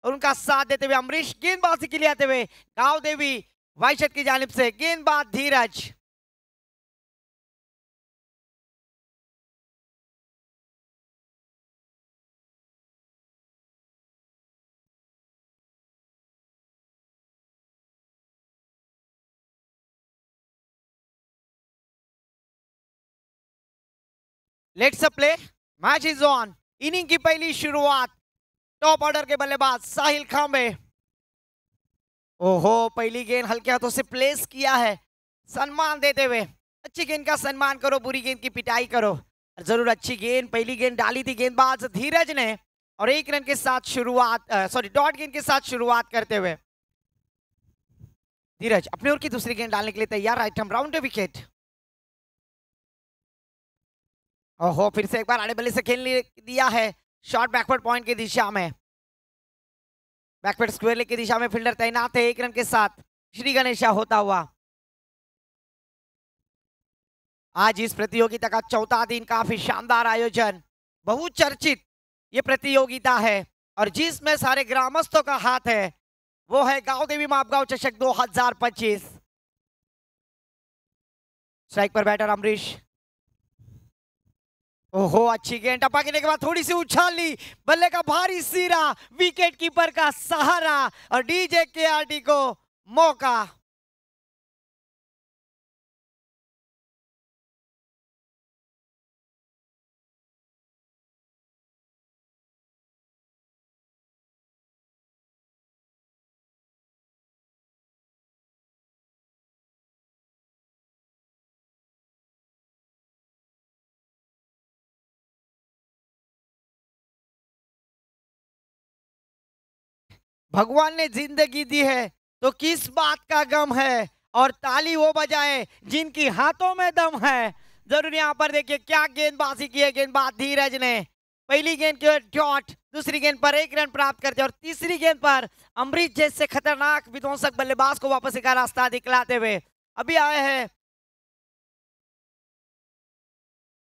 और उनका साथ देते हुए अमरीश गेंदबाजी के लिए आते हुए गांव देवी वाइशत की जानिब से गेंदबाज Dheeraj. Let's play, match is on. Inning की पहली शुरुआत, टॉप ऑर्डर के बल्लेबाज साहिल खांबे। ओहो, पहली गेंद हल्के हाथों से प्लेस किया है, सम्मान देते हुए। अच्छी गेंद का सम्मान करो, बुरी गेंद की पिटाई करो। जरूर अच्छी गेंद, पहली गेंद डाली थी गेंदबाज धीरज ने, और 1 रन के साथ शुरुआत, सॉरी डॉट गेंद के साथ शुरुआत करते हुए धीरज अपने ओर की दूसरी गेंद डालने के लिए तैयार। राइट हम राउंड विकेट। ओहो, फिर से एक बार आड़े बल्ले से खेल दिया है, शॉर्ट बैकवर्ड पॉइंट की दिशा में, बैकवर्ड स्क्वायर लेग की दिशा में फील्डर तैनात है। 1 रन के साथ श्री गणेशा होता हुआ। आज इस प्रतियोगिता का चौथा दिन, काफी शानदार आयोजन, बहुचर्चित ये प्रतियोगिता है, और जिसमें सारे ग्रामस्थों का हाथ है वो है गांव देवी मापगांव चषक 2025। स्ट्राइक पर बैटर अमरीश। ओहो, अच्छी गेंद टपा गिरने के बाद थोड़ी सी उछाल ली, बल्ले का भारी सिरा, विकेट कीपर का सहारा, और डीजे केआरटी को मौका। भगवान ने जिंदगी दी है तो किस बात का गम है, और ताली वो बजाए जिनकी हाथों में दम है। जरूर यहाँ पर देखिए क्या गेंदबाजी की है गेंदबाज धीरज ने। पहली गेंद के डॉट, दूसरी गेंद पर 1 रन प्राप्त करते, और तीसरी गेंद पर अमरीश जैसे खतरनाक विध्वंसक बल्लेबाज को वापस का रास्ता दिखलाते हुए अभी आए हैं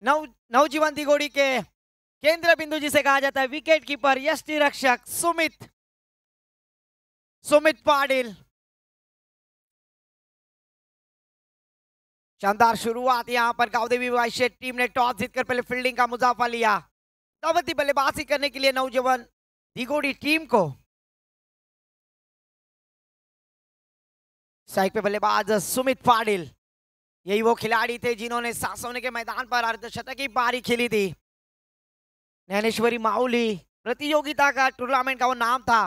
नवजीवन दिगोड़ी के केंद्र बिंदु जिसे कहा जाता है विकेट कीपर यष्टि रक्षक सुमित पाटिल। शानदार शुरुआत यहां पर गांवदेवी वाइशेट टीम ने टॉस जीतकर पहले फील्डिंग का मुजाफा लिया, दावती बल्लेबाजी करने के लिए नौजवान दिगोड़ी टीम को। साइड पे बल्लेबाज सुमित पाटिल, यही वो खिलाड़ी थे जिन्होंने सासोने के मैदान पर अर्धशतक की पारी खेली थी। ज्ञानेश्वरी माउली प्रतियोगिता का टूर्नामेंट का वो नाम था,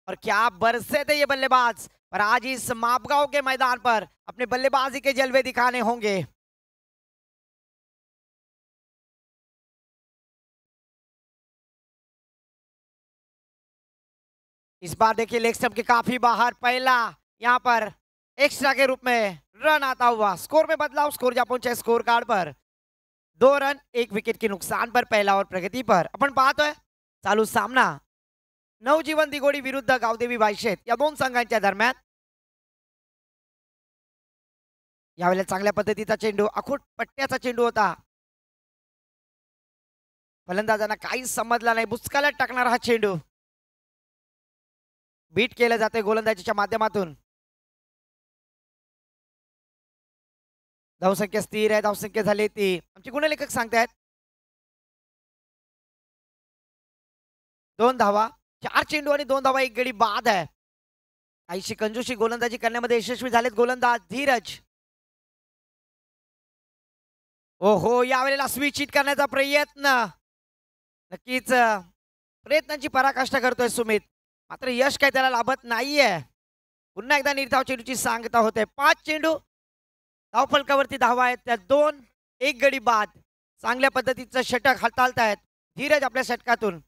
और क्या बरसे थे ये बल्लेबाज, पर आज इस मापगांव के मैदान पर अपने बल्लेबाजी के जलवे दिखाने होंगे। इस बार देखिए लेग स्टंप के काफी बाहर, पहला यहां पर एक्स्ट्रा के रूप में रन आता हुआ, स्कोर में बदलाव, स्कोर जा पहुंचे स्कोर कार्ड पर 2 रन 1 विकेट के नुकसान पर पहला और प्रगति पर। आपण पाहतोय चालू सामना नवजीवन दिगोडी विरुद्ध गावदेवी वायशेत या दोन संघांच्या दरम्यान। यावेळेला चांगल्या पद्धतीचा चेंडू, अखूट पट्ट्याचा चेंडू होता, फलंदाजांना काहीच समजला नाही, बुचकाला टाकणारा हा चेंडू बीट केलं जाते गोलंदाजीच्या माध्यमातून। धावसंख्या स्थिर आहे, धावसंख्या झाली ती आमचे गुणलेखक सांगतायत 2 धावा, 4 चेंडू आणि 2 धावा, 1 गडी बाद आहे। काहीशी कंजूशी गोलंदाजी करण्यामध्ये यशस्वी झालेत गोलंदाज धीरज। ओहो, यावेळेला स्विच हिट करण्याचा प्रयत्न, नक्कीच प्रयत्नांची पराकाष्ठा करतोय सुमित, मात्र यश काय त्याला लाभत नाहीये। पुन्हा एकदा निर्धाव चेंडूची सांगता होते, 5 चेंडू, धावफलकावरती धावा आहेत त्या 2, 1 गडी बाद। चांगल्या पद्धतीचं षटक हाताळतायत धीरज आपल्या षटकातून।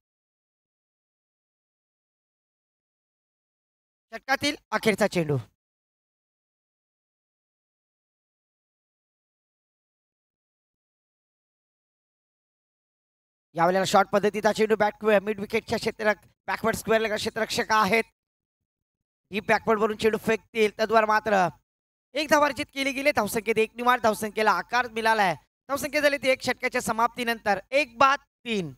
षटकातील अखेरचा चेंडू, यावेळेला शॉर्ट पद्धतीचा चेंडू, बॅट मिड विकेटच्या क्षेत्रात बॅकवर्ड स्क्वेअर क्षेत्ररक्षक आहेत, ही बॅकवर्ड वरून चेंडू फेकतील, तद्वार मात्र 1 धाव अर्जित केली गेली। धावसंख्येत 1 निवाड, धावसंख्येला आकार मिळालाय, धावसंख्या झाली ती 1 षटकाच्या समाप्तीनंतर 1 बाद 3।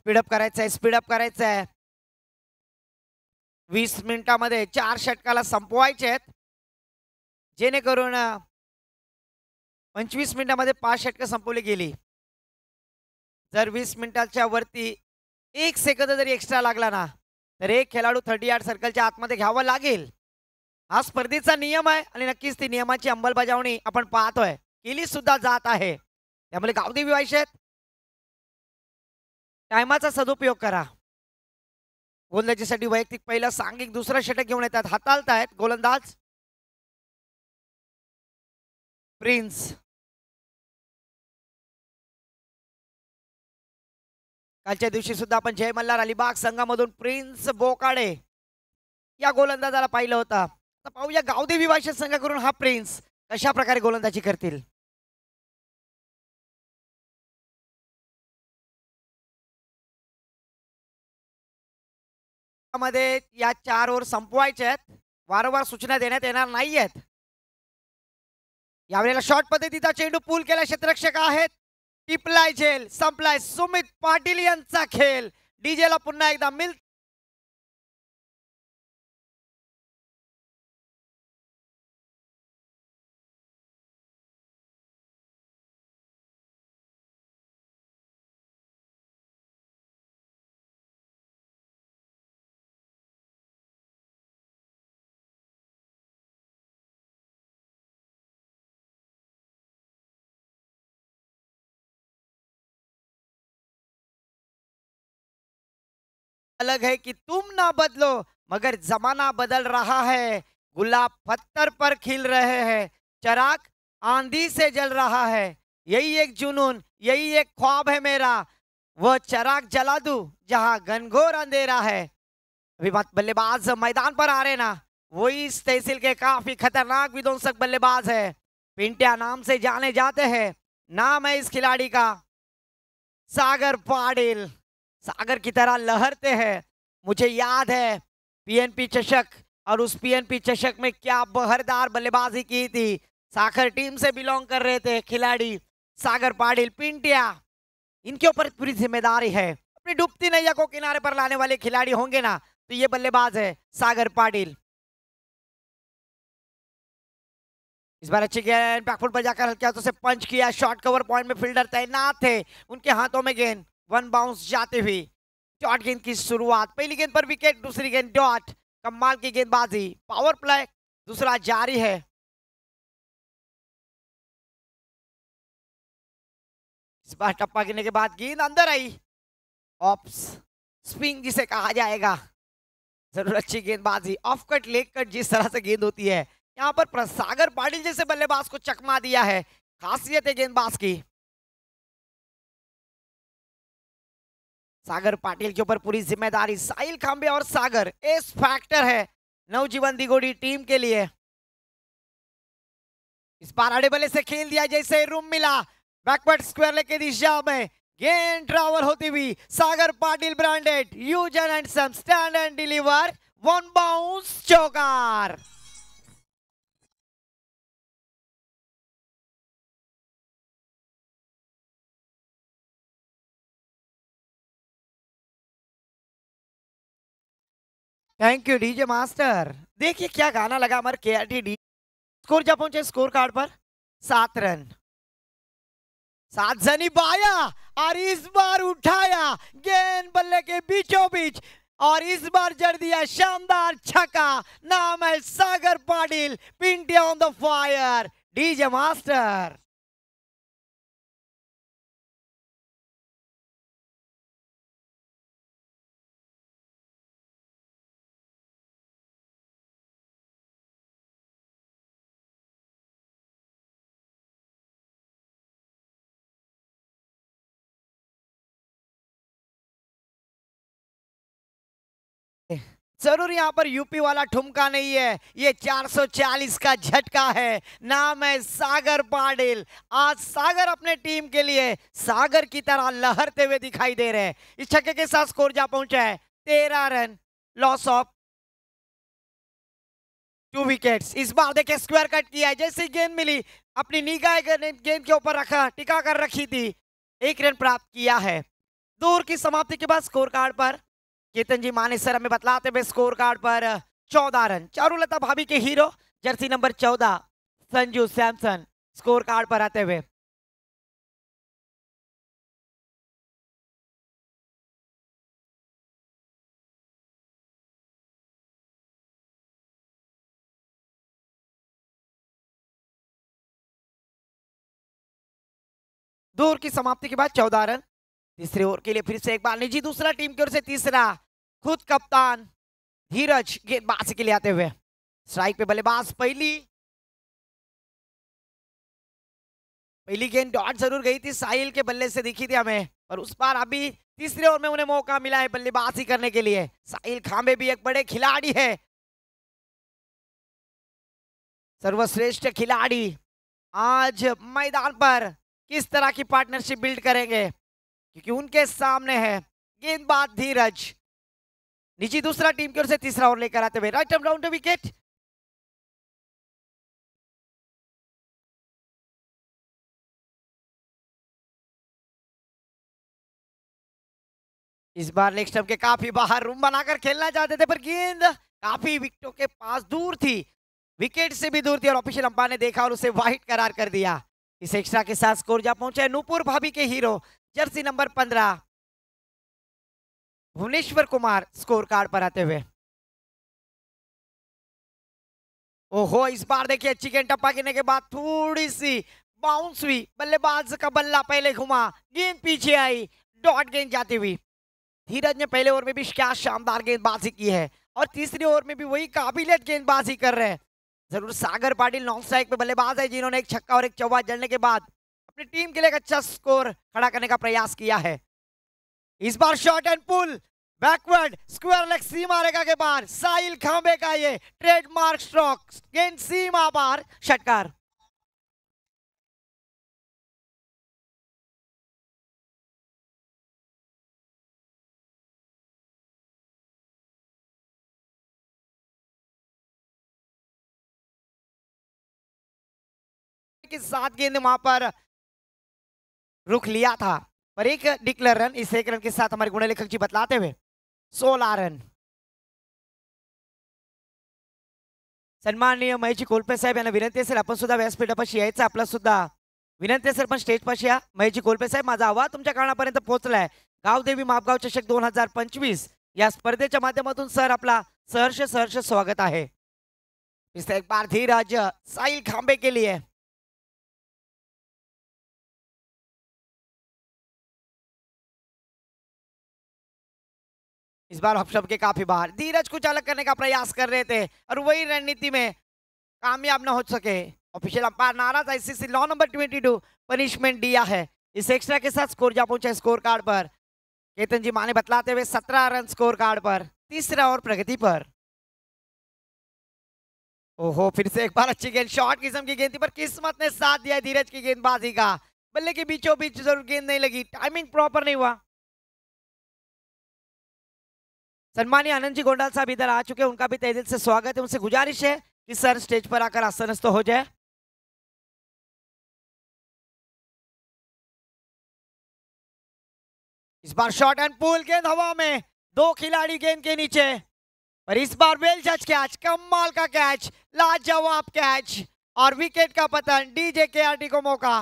स्पीडअप करायचं आहे, स्पीडअप करायचं आहे. 20 मिनिटामध्ये 4 षटकाला संपवायचे आहेत, जेणेकरून 25 मिनिटामध्ये 5 षटकं संपवली गेली. जर 20 मिनिटाच्या वरती 1 सेकंद जरी एक्स्ट्रा लागला ना, तर एक खेळाडू 38 सर्कलच्या आतमध्ये घ्यावा लागेल. हा स्पर्धेचा नियम आहे आणि नक्कीच ती नियमाची अंमलबजावणी आपण पाहतोय, केली सुद्धा जात आहे. त्यामुळे गावदेवी व्हायचे आहेत. टायमाचा सदुपयोग करा. गोलंदाजीसाठी वैयक्तिक पहिलं, सांघिक दुसरं षटक घेऊन येतात. हाताळतायत गोलंदाज प्रिन्स. कालच्या दिवशी सुद्धा आपण जय मल्हार अलिबाग संघामधून प्रिन्स बोकाडे या गोलंदाजाला पाहिलं होतं. आता पाहूया गावदेवी वायशे संघाकडून हा प्रिन्स कशा प्रकारे गोलंदाजी करतील. मध्ये या 4 ओव्हर संपवायच्या आहेत. वारंवार सूचना देण्यात येणार नाहीयेत. यावेळेला शॉर्ट पद्धतीचा चेंडू पूल केला. क्षेत्ररक्षक आहेत. टिपलाय झेल संपलाय. सुमित पाटील यांचा खेळ. डीजेला पुन्हा एकदा मिल. अलग है कि तुम ना बदलो मगर जमाना बदल रहा है. गुलाब पत्थर पर खिल रहे हैं. चराग आंधी से जल रहा है. यही एक जुनून, यही एक ख्वाब है मेरा. वह चराग जला दूं जहां घनघोर अंधेरा है. अभी बात बल्लेबाज मैदान पर आ रहे ना, वही इस तहसील के काफी खतरनाक विध्वंसक बल्लेबाज है. पिंटिया नाम से जाने जाते हैं. नाम है इस खिलाड़ी का सागर पाटिल. सागर की तरह लहरते हैं. मुझे याद है पीएनपी चषक, और उस पीएनपी चषक में क्या बहरदार बल्लेबाजी की थी. सागर टीम से बिलोंग कर रहे थे खिलाड़ी सागर पाटिल. पिंटिया, इनके ऊपर पूरी जिम्मेदारी है. अपनी डूबती नैया को किनारे पर लाने वाले खिलाड़ी होंगे ना, तो ये बल्लेबाज है सागर पाटिल. इस बार अच्छी गेंद बैकफुट पर जाकर हल्के हाथों से पंच किया. शॉर्ट कवर पॉइंट में फील्डर तैनात थे. उनके हाथों में गेंद वन बाउंस जाते हुए. डॉट गेंद की शुरुआत. पहली गेंद पर विकेट, दूसरी गेंद डॉट. कमाल की गेंदबाजी. पावर प्ले दूसरा जारी है. इस बार टप्पा गिरने के बाद गेंद अंदर आई. ऑफ स्पिन जिसे कहा जाएगा. जरूर अच्छी गेंदबाजी. ऑफ कट, लेग कट, जिस तरह से गेंद होती है, यहाँ पर सागर पाटिल जैसे बल्लेबाज को चकमा दिया है. खासियत है गेंदबाज की. सागर पाटिल के ऊपर पूरी जिम्मेदारी. साहिल खांबे और सागर एस फैक्टर है नवजीवन दिगोड़ी टीम के लिए. इस बार आड़े बल्ले से खेल दिया, जैसे रूम मिला. बैकवर्ड स्क्वायर लेके दिशा में गेंद ट्रैवल होती हुई. सागर पाटिल ब्रांडेड यूजन and some stand and deliver. One bounce चौकार. Thank you DJ master. देखिए क्या गाना लगा हमारे केआरटी डी. स्कोर जब पहुंचे स्कोर कार्ड पर 7 रन. 7 जनी बाया और इस बार उठाया गेंद बल्ले के बीचों बीच, और इस बार जड़ दिया शानदार छक्का. नाम है सागर पाटिल. पिंटिया on the fire. DJ master. जरूर यहाँ पर यूपी वाला ठुमका नहीं है, ये 440 का झटका है. नाम है सागर पाटिल. आज सागर अपने टीम के लिए सागर की तरह लहरते हुए दिखाई दे रहे हैं. इस छक्के के साथ स्कोर जा पहुंचा है 13 रन. Loss of 2 wickets. इस बार देखिए स्क्वायर कट किया है. जैसे गेंद मिली अपनी निगाह गेंद के ऊपर रखा, टिका कर रखी थी. 1 रन प्राप्त किया है. दौर की समाप्ति के बाद स्कोर कार्ड पर केतन जी माने सर हमें बतलाते हुए स्कोर कार्ड पर 14 रन। चारुलता भाभी के hero jersey number 14 Sanju Samson score card पर आते हुए। दौर की समाप्ति के बाद 14 रन। तीसरे ओवर के लिए फिर से एक बार निजी दूसरा टीम की ओर से तीसरा खुद कप्तान धीरज गेंदबाजी के लिए आते हुए। स्ट्राइक पे बल्लेबाज पहली गेंद डॉट जरूर गई थी, साहिल के बल्ले से दिखी थी हमें, पर उस बार अभी तीसरे ओवर में उन्हें मौका मिला है बल्लेबाजी करने के लिए। साहिल खांबे भी एक बड़े खिलाड़ी है, सर्वश्रेष्ठ खिलाड़ी। आज मैदान पर किस तरह की पार्टनरशिप बिल्ड करेंगे, क्योंकि उनके सामने है गेंदबाज धीरज। निजी दूसरा टीम की ओर से तीसरा ओवर लेकर आते हुए right arm down to wicket. इस बार लेग स्टंप के काफी बाहर रूम बनाकर खेलना चाहते थे, पर गेंद काफी विकेटों के पास दूर थी, विकेट से भी दूर थी, और ऑफिशियल अंपायर ने देखा और उसे वाइड करार कर दिया। इस एक्स्ट्रा के साथ स्कोर जा पहुंचे नूपुर भाभी के hero jersey number 15 Bhuvneshwar Kumar score card पर आते हुए। ओहो, इस बार देखिए अच्छी गेंद टप्पा गिरने के बाद थोड़ी सी बाउंस हुई, बल्लेबाज का बल्ला पहले घुमा, गेंद पीछे आई, डॉट गेंद जाती हुई। धीरज ने पहले ओवर में भी क्या शानदार गेंदबाजी की है, और तीसरे ओवर में भी वही काबिलियत गेंदबाजी कर रहे हैं। जरूर सागर पाटिल नॉन स्ट्राइक पे बल्लेबाज है, जिन्होंने एक छक्का और एक चौका जड़ने के बाद अपनी टीम के लिए एक अच्छा स्कोर खड़ा करने का प्रयास किया है। इस बार shot and pull backward square leg सीमा रेखा के बाहर साहिल खांबे का ये ट्रेडमार्क स्ट्रोक, गेंद सीमा बाहर, षटकार। के साथ गेंद वहां पर रुख लिया था, पर एक डिक्लेयर रन, इस एक रन के साथ हमारे गुण लेखक जी बतलाते हुए 16 रन। सन्माननीय महेशजी कोलपे साहेब यांना विनंती असेल आपण सुद्धा व्यासपीठापाशी यायचं, आपला सुद्धा विनंती असेल पण स्टेजपाशी या। महेशजी कोलपे साहेब, माझा आवाज तुमच्या कानापर्यंत पोहोचलाय। गावदेवी मापगाव चषक 2025 या स्पर्धेच्या माध्यमातून सर आपला सहर्ष सहर्ष स्वागत आहे। इस एक बार धीरज साहिल खांबे के लिए। इस बार ऑप्शन के काफी बाहर, धीरज कुछ अलग करने का प्रयास कर रहे थे और वही रणनीति में कामयाब न हो सके। ऑफिशियल अंपायर नाराज, आईसीसी लॉ नंबर 22 पनिशमेंट दिया है। इस एक्स्ट्रा के साथ स्कोर जा पहुंचा स्कोर कार्ड पर केतन जी माने बतलाते हुए 17 रन स्कोर कार्ड पर, तीसरा और प्रगति पर। ओहो, फिर से एक बार अच्छी गेंद, शॉर्ट किस्म की गेंद थी, पर किस्मत ने साथ दिया धीरज की गेंदबाजी का। बल्ले के बीचों बीच जरूर गेंद नहीं लगी, टाइमिंग प्रॉपर नहीं हुआ। सन्मानिय आनंद जी गोंडाल साहब इधर आ चुके हैं, उनका भी तहे दिल से स्वागत है। उनसे गुजारिश है कि सर स्टेज पर आकर आसनस्थ हो जाए। इस बार शॉट एंड पुल, गेंद हवा में, दो खिलाड़ी गेंद के नीचे, पर इस बार वेल जज कैच, कमाल का कैच, लाजवाब कैच, और विकेट का पतन, डीजे केआरटी को मौका।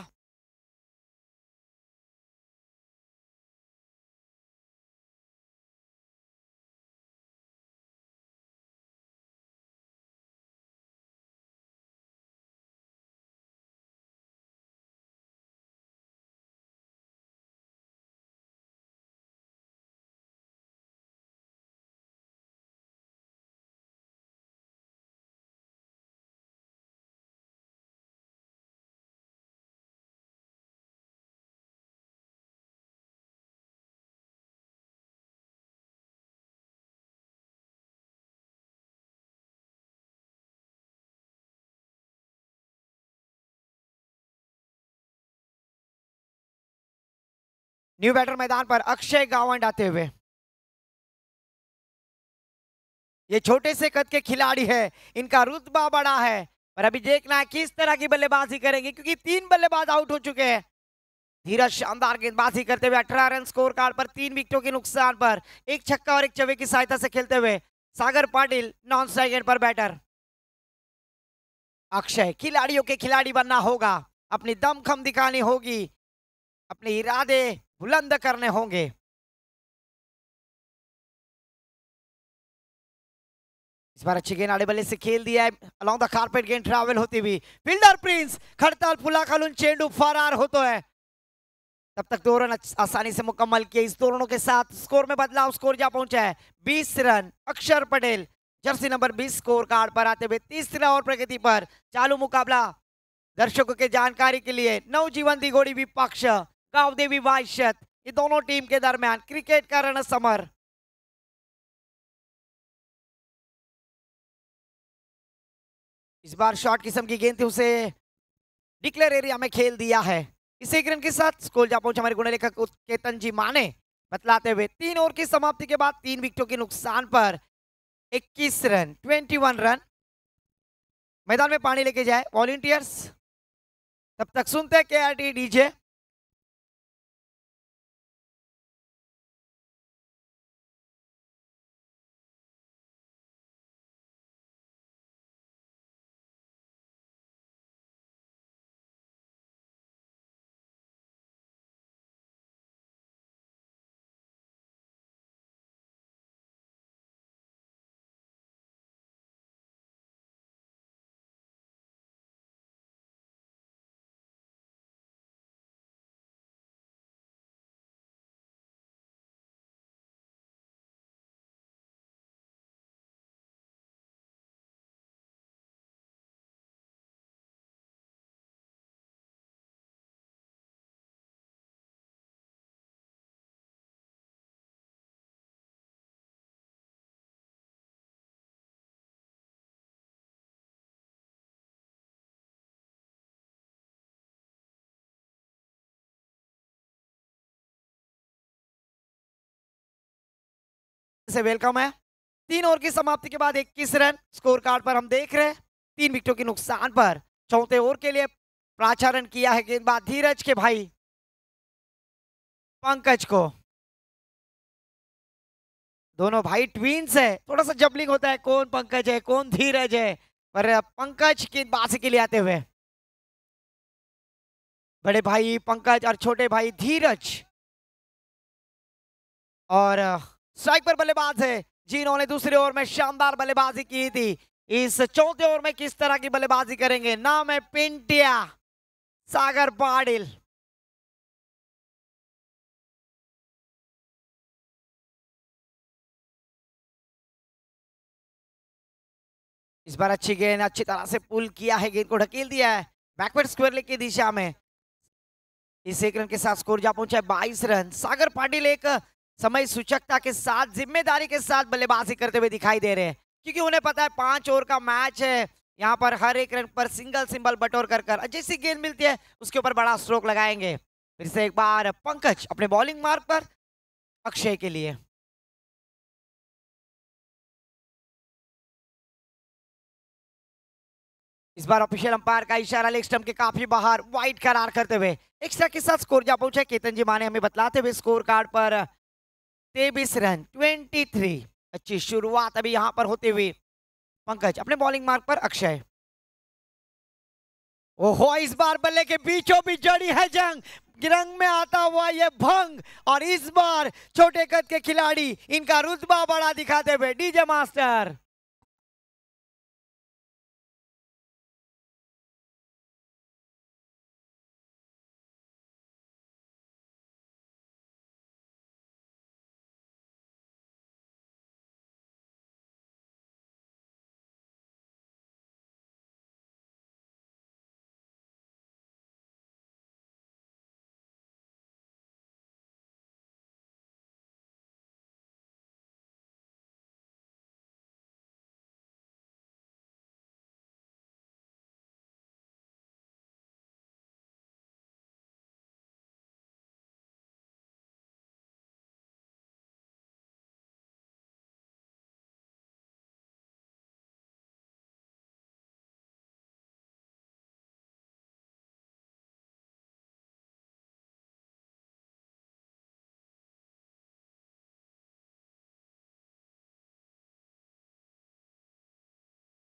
न्यू बैटर मैदान पर अक्षय गावंड आते हुए। ये छोटे से कद के खिलाड़ी है, इनका रुतबा बड़ा है, पर अभी देखना है किस तरह की बल्लेबाजी करेंगे, क्योंकि 3 बल्लेबाज आउट हो चुके हैं। धीरज शानदार गेंदबाजी करते हुए 18 रन स्कोर कार्ड पर 3 विकेटों के नुकसान पर एक छक्का और एक चौके की सहायता से खेलते हुए सागर पाटिल नॉन स्ट्राइक एंड पर बैटर। अक्षय, खिलाड़ियों के खिलाड़ी बनना होगा, अपनी दमखम दिखानी होगी, अपने इरादे बुलंद करने होंगे। इस बार अच्छी गेंद आड़े बल्ले से खेल दिया है, अलोंग द कारपेट गेंद ट्रैवल होती हुई फील्डर प्रिंस खड़ताल फुला खालून चेंडू फरार होता है। तब तक 2 रन आसानी से मुकम्मल किए। इस 2 रनों के साथ स्कोर में बदलाव, स्कोर जा पहुंचा है 20 रन। अक्षर Patel Jersey number 20 score card पर आते हुए तीसरा और प्रगति पर चालू मुकाबला। दर्शकों के जानकारी के लिए नवजीवन दिगोड़ी विपक्ष गांव देवी वायशत, ये दोनों टीम के दरमियान क्रिकेट का रणसमर। इस बार शॉर्ट किस्म की गेंद थी, उसे डिक्लेयर एरिया में खेल दिया है। इस एक रन के साथ स्कोर जा पहुंचे हमारे गुण लेखक केतन जी माने, बतलाते हुए 3 ओवर की समाप्ति के बाद 3 विकेटों के नुकसान पर 21 रन 21 रन। मैदान में पानी लेके जाए वॉलंटियर्स। तब तक सुनते हैं के डीजे। से वेलकम है। 3 ओवर की समाप्ति के बाद 21 रन स्कोर कार्ड पर हम देख रहे हैं। 3 विकेटों के नुकसान पर चौथे ओवर के लिए प्राचारण किया है गेंदबाज धीरज के भाई पंकज को। दोनों भाई ट्विंस है, थोड़ा सा जबलिंग होता है, कौन पंकज है कौन धीरज है, पर पंकज गेंदबाजी के लिए आते हुए बड़े भाई पंकज और छोटे भाई धीरज। और स्ट्राइक पर बल्लेबाज है जिन्होंने दूसरे ओवर में शानदार बल्लेबाजी की थी। इस चौथे ओवर में किस तरह की बल्लेबाजी करेंगे, नाम है पिंटिया सागर पाटिल। इस बार अच्छी गेंद अच्छी तरह से पुल किया है, गेंद को ढकेल दिया है बैकवर्ड स्क्वायर लेग की दिशा में। इस एक रन के साथ स्कोर जा पहुंचा है 22 रन। सागर पाटिल एक समय सूचकता के साथ जिम्मेदारी के साथ बल्लेबाजी करते हुए दिखाई दे रहे हैं, क्योंकि उन्हें पता है 5 ओवर का मैच है। यहाँ पर हर एक रन पर सिंगल सिंबल बटोर कर जैसी गेंद मिलती है उसके ऊपर बड़ा स्ट्रोक लगाएंगे। फिर से एक बार पंकज अपने बॉलिंग मार्क पर अक्षय के लिए। इस बार ऑफिशियल अंपायर का इशारा लेग स्टंप के काफी बाहर वाइड करार करते हुए एक्स्ट्रा के साथ स्कोर जा पहुंचे केतन जी माने हमें बतलाते हुए स्कोर कार्ड पर 23 रन 23। अच्छी शुरुआत अभी यहां पर होते हुए पंकज अपने बॉलिंग मार्क पर अक्षय। ओहो, इस बार बल्ले के बीचों बीच जड़ी है जंग, रंग में आता हुआ ये भंग। और इस बार छोटे कद के खिलाड़ी इनका रुतबा बड़ा दिखाते हुए डीजे मास्टर।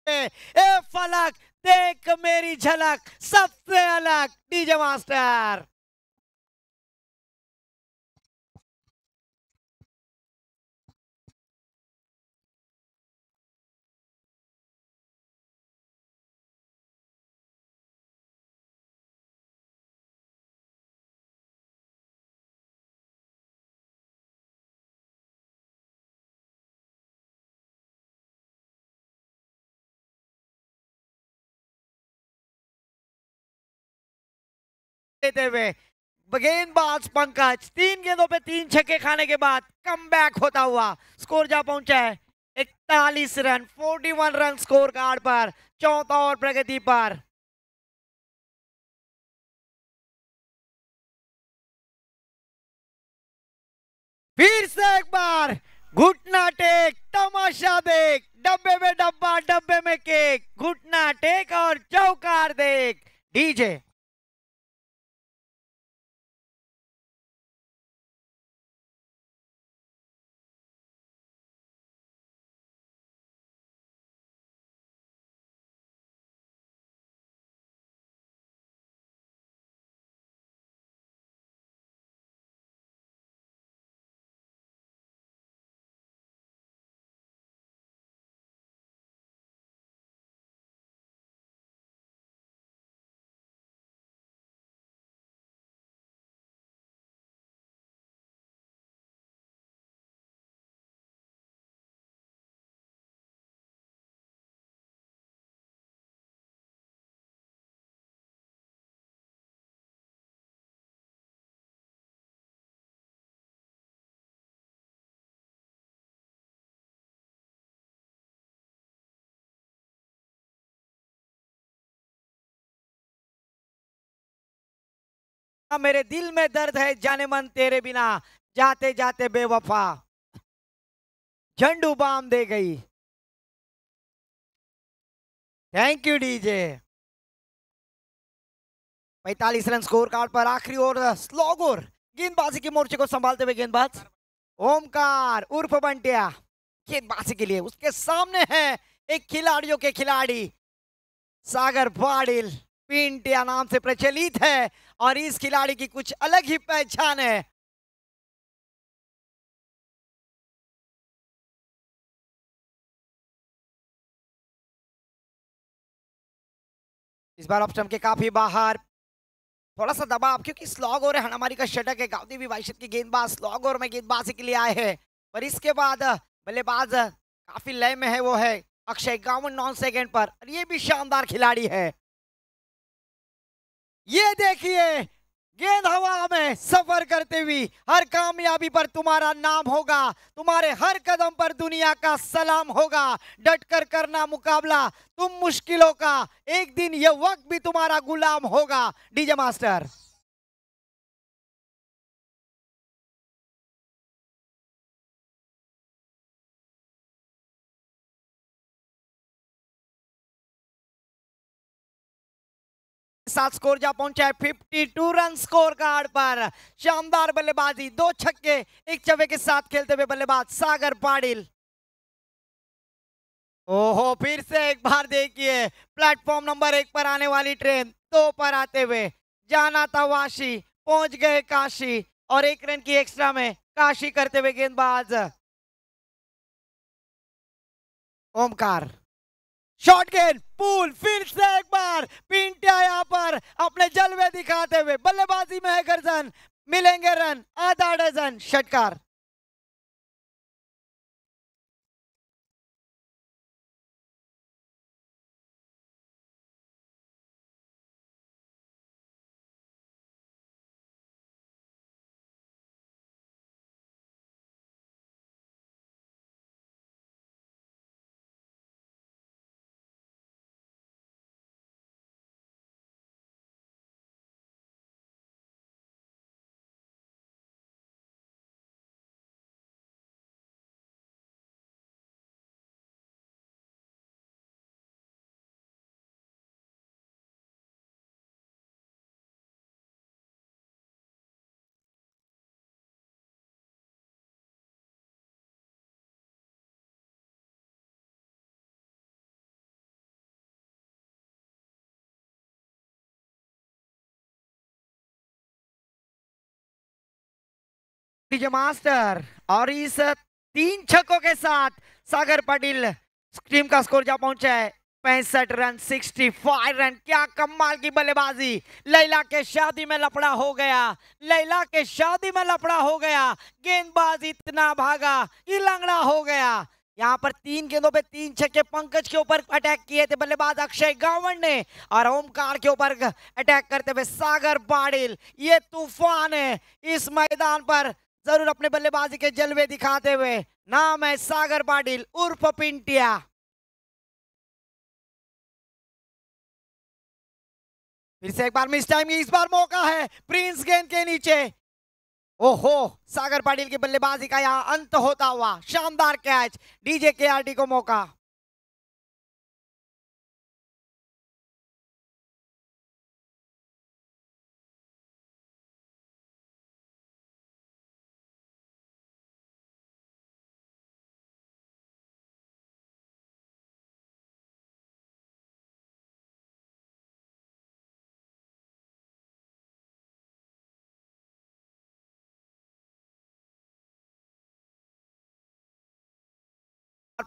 ए फलक देख मेरी झलक सबसे अलग डीजे मास्टर। देते हुए गेंदबाज पंकज 3 गेंदों पे 3 छक्के खाने के बाद कमबैक होता हुआ स्कोर जा पहुंचा है 41 रन, 41 रन स्कोर कार्ड पर, चौथा ओवर प्रगति पर। फिर से एक बार घुटना टेक तमाशा देख, डब्बे में डब्बा डब्बे में केक, घुटना टेक और चौकार देख डीजे। मेरे दिल में दर्द है जाने मन तेरे बिना, जाते जाते बेवफा झंडू बाम दे गई। Thank you DJ. 45 run score card पर आखिरी ओवर स्लॉग ओवर, गेंदबाजी के मोर्चे को संभालते हुए गेंदबाज ओमकार उर्फ बंटिया गेंदबाजी के लिए उसके सामने है एक खिलाड़ियों के खिलाड़ी सागर पाटिल, पिंटिया नाम से प्रचलित है और इस खिलाड़ी की कुछ अलग ही पहचान है। इस बार ऑफ स्टंप के काफी बाहर, थोड़ा सा दबाव क्योंकि स्लॉग ओवर है, हनामारी का षटक है, गांधी भी वाइशत के गेंदबाज स्लॉग ओवर में गेंदबाजी के लिए आए हैं। पर इसके बाद बल्लेबाज काफी लय में है, वो है अक्षय 51 सेकंड पर, और ये भी शानदार खिलाड़ी है। ये देखिए गेंद हवा में सफर करते हुए हर कामयाबी पर तुम्हारा नाम होगा, तुम्हारे हर कदम पर दुनिया का सलाम होगा, डट कर करना मुकाबला तुम मुश्किलों का, एक दिन ये वक्त भी तुम्हारा गुलाम होगा डीजे मास्टर। सात स्कोर जा पहुंचा है 52 रन स्कोर कार्ड पर, शानदार बल्लेबाजी, 2 छक्के 1 चौके के साथ खेलते हुए बल्लेबाज सागर पाटिल। ओहो फिर से एक बार देखिए प्लेटफॉर्म नंबर 1 पर आने वाली ट्रेन 2 पर आते हुए जाना था वाशी, पहुंच गए काशी, और 1 रन की एक्स्ट्रा में काशी करते हुए गेंदबाज ओमकार। शॉर्ट गेंद पूल, फिर से एक बार पिंटिया यहां पर अपने जलवे दिखाते हुए, बल्लेबाजी में है गर्जन, मिलेंगे रन आधा डजन, षटकार। DJ master. और इस 3 छक्कों के साथ सागर पाटिल टीम का स्कोर जा पहुंचा है 65 रन, 65 रन। क्या कमाल की बल्लेबाजी। लैला के शादी में लफड़ा हो गया, लैला के शादी में लफड़ा हो गया। गेंदबाज इतना भागा कि लंगड़ा हो गया। यहाँ पर 3 गेंदों पे 3 छक्के पंकज के ऊपर अटैक किए थे बल्लेबाज अक्षय गावंड ने, और ओमकार के ऊपर अटैक करते हुए सागर पाटिल। ये तूफान है इस मैदान पर, जरूर अपने बल्लेबाजी के जलवे दिखाते हुए। नाम है सागर पाटिल उर्फ पिंटिया। फिर से एक बार मिस टाइम, इस बार मौका है प्रिंस गेंद के नीचे। ओहो, सागर पाटिल की बल्लेबाजी का यहां अंत होता हुआ शानदार कैच। डीजे केआरटी को मौका।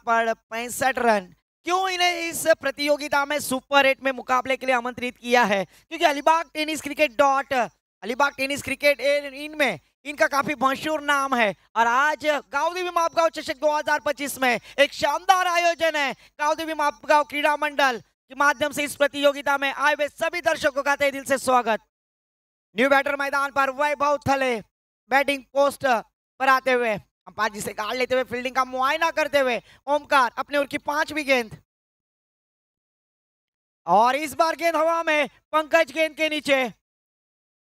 पर 65 रन। क्यों इन्हें इस प्रतियोगिता में सुपर 8 में मुकाबले के लिए आमंत्रित किया है? क्योंकि Alibag tennis cricket dot Alibag tennis cricket इनमें इनका काफी मशहूर नाम है। और आज गांवदेवी मापगांव चषक 2025 में एक शानदार आयोजन है। गांवदेवी मापगांव क्रीड़ा मंडल के माध्यम से इस प्रतियोगिता में आए हुए सभी दर्शकों का तहे दिल से स्वागत। न्यू बैटर मैदान पर वैभव थले बैटिंग पोस्ट पर आते हुए अंपायर जी से गाड़ लेते हुए फील्डिंग का मुआयना करते हुए ओमकार अपने ओर की 5वीं गेंद। और इस बार गेंद हवा में, पंकज गेंद के नीचे।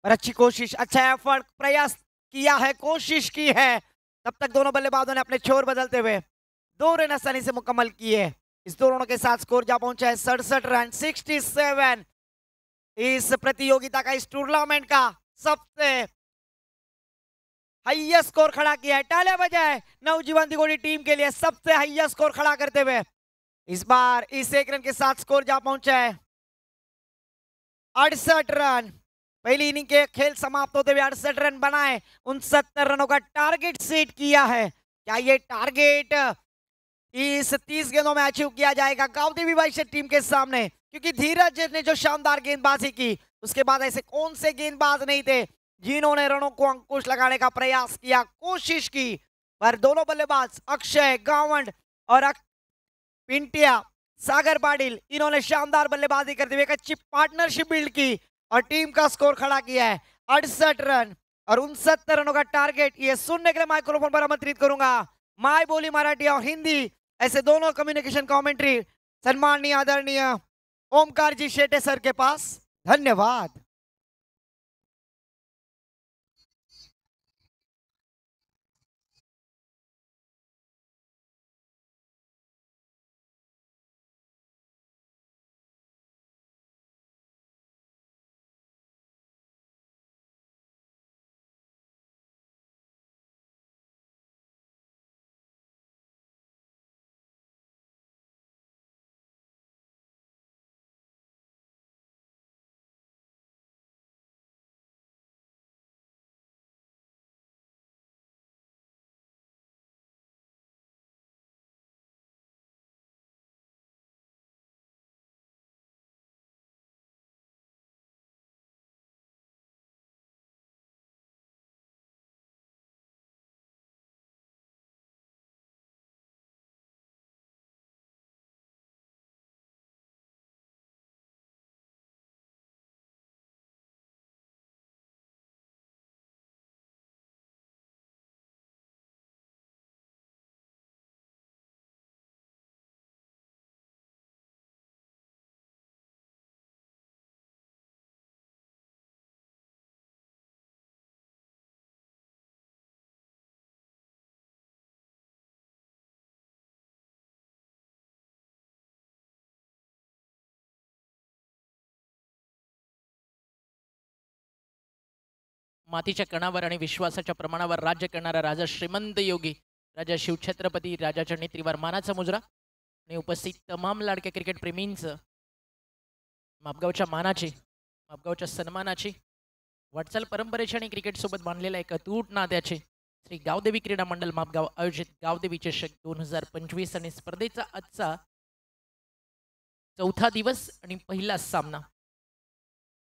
और अच्छी कोशिश, अच्छा एफर्ट, प्रयास किया है, कोशिश की है। तब तक दोनों बल्लेबाजों ने अपने छोर बदलते हुए 2 रन आसानी से मुकम्मल किए। इस दोनों के साथ स्कोर जा पहुंचा है 67 रन, 67। इस प्रतियोगिता का, इस टूर्नामेंट का सबसे हाईएस्ट स्कोर खड़ा किया है। तालियां बजाएं नवजीवन दिगोड़ी टीम के लिए, सबसे हाईएस्ट स्कोर खड़ा करते हुए। इस बार इस 1 रन के साथ स्कोर जा पहुंचा है 68 रन। पहली इनिंग के खेल समाप्त होते हुए 68 रन बनाए, 69 रनों का टारगेट सेट किया है। क्या ये टारगेट इस 30 गेंदों में अचीव किया जाएगा गांवदेवी वाइश्य टीम के सामने? क्योंकि धीरज ने जो शानदार गेंदबाजी की, उसके बाद ऐसे कौन से गेंदबाज नहीं थे जिन्होंने रनों को अंकुश लगाने का प्रयास किया, कोशिश की। पर दोनों बल्लेबाज अक्षय गावंड और पिंटिया सागर पाटिल, इन्होंने शानदार बल्लेबाजी करते हुए एक अच्छी पार्टनरशिप बिल्ड की और टीम का स्कोर खड़ा किया है 68 रन और 69 रनों का टारगेट। ये सुनने के लिए माइक्रोफोन पर आमंत्रित करूंगा माय बोली मराठी और हिंदी, ऐसे दोनों कम्युनिकेशन कमेंट्री सम्माननीय आदरणीय ओमकार जी शेटे सर के पास। धन्यवाद। मातीच्या कणावर आणि विश्वासाच्या प्रमाणावर राज्य करणारा राजा श्रीमंत योगी राजा शिवछत्रपती राजाच्या नेत्रीवर मानाचा मुजरा आणि उपस्थित तमाम लाडक्या क्रिकेट प्रेमींचं मापगावच्या मानाची, मापगावच्या सन्मानाची, वाटचाल परंपरेची आणि क्रिकेट सोबत बांधलेल्या एक अतूट नात्याची श्री गावदेवी क्रीडा मंडळ मापगाव आयोजित गावदेवी चषक 2025 आणि स्पर्धेचा आजचा चौथा दिवस आणि पहिला सामना.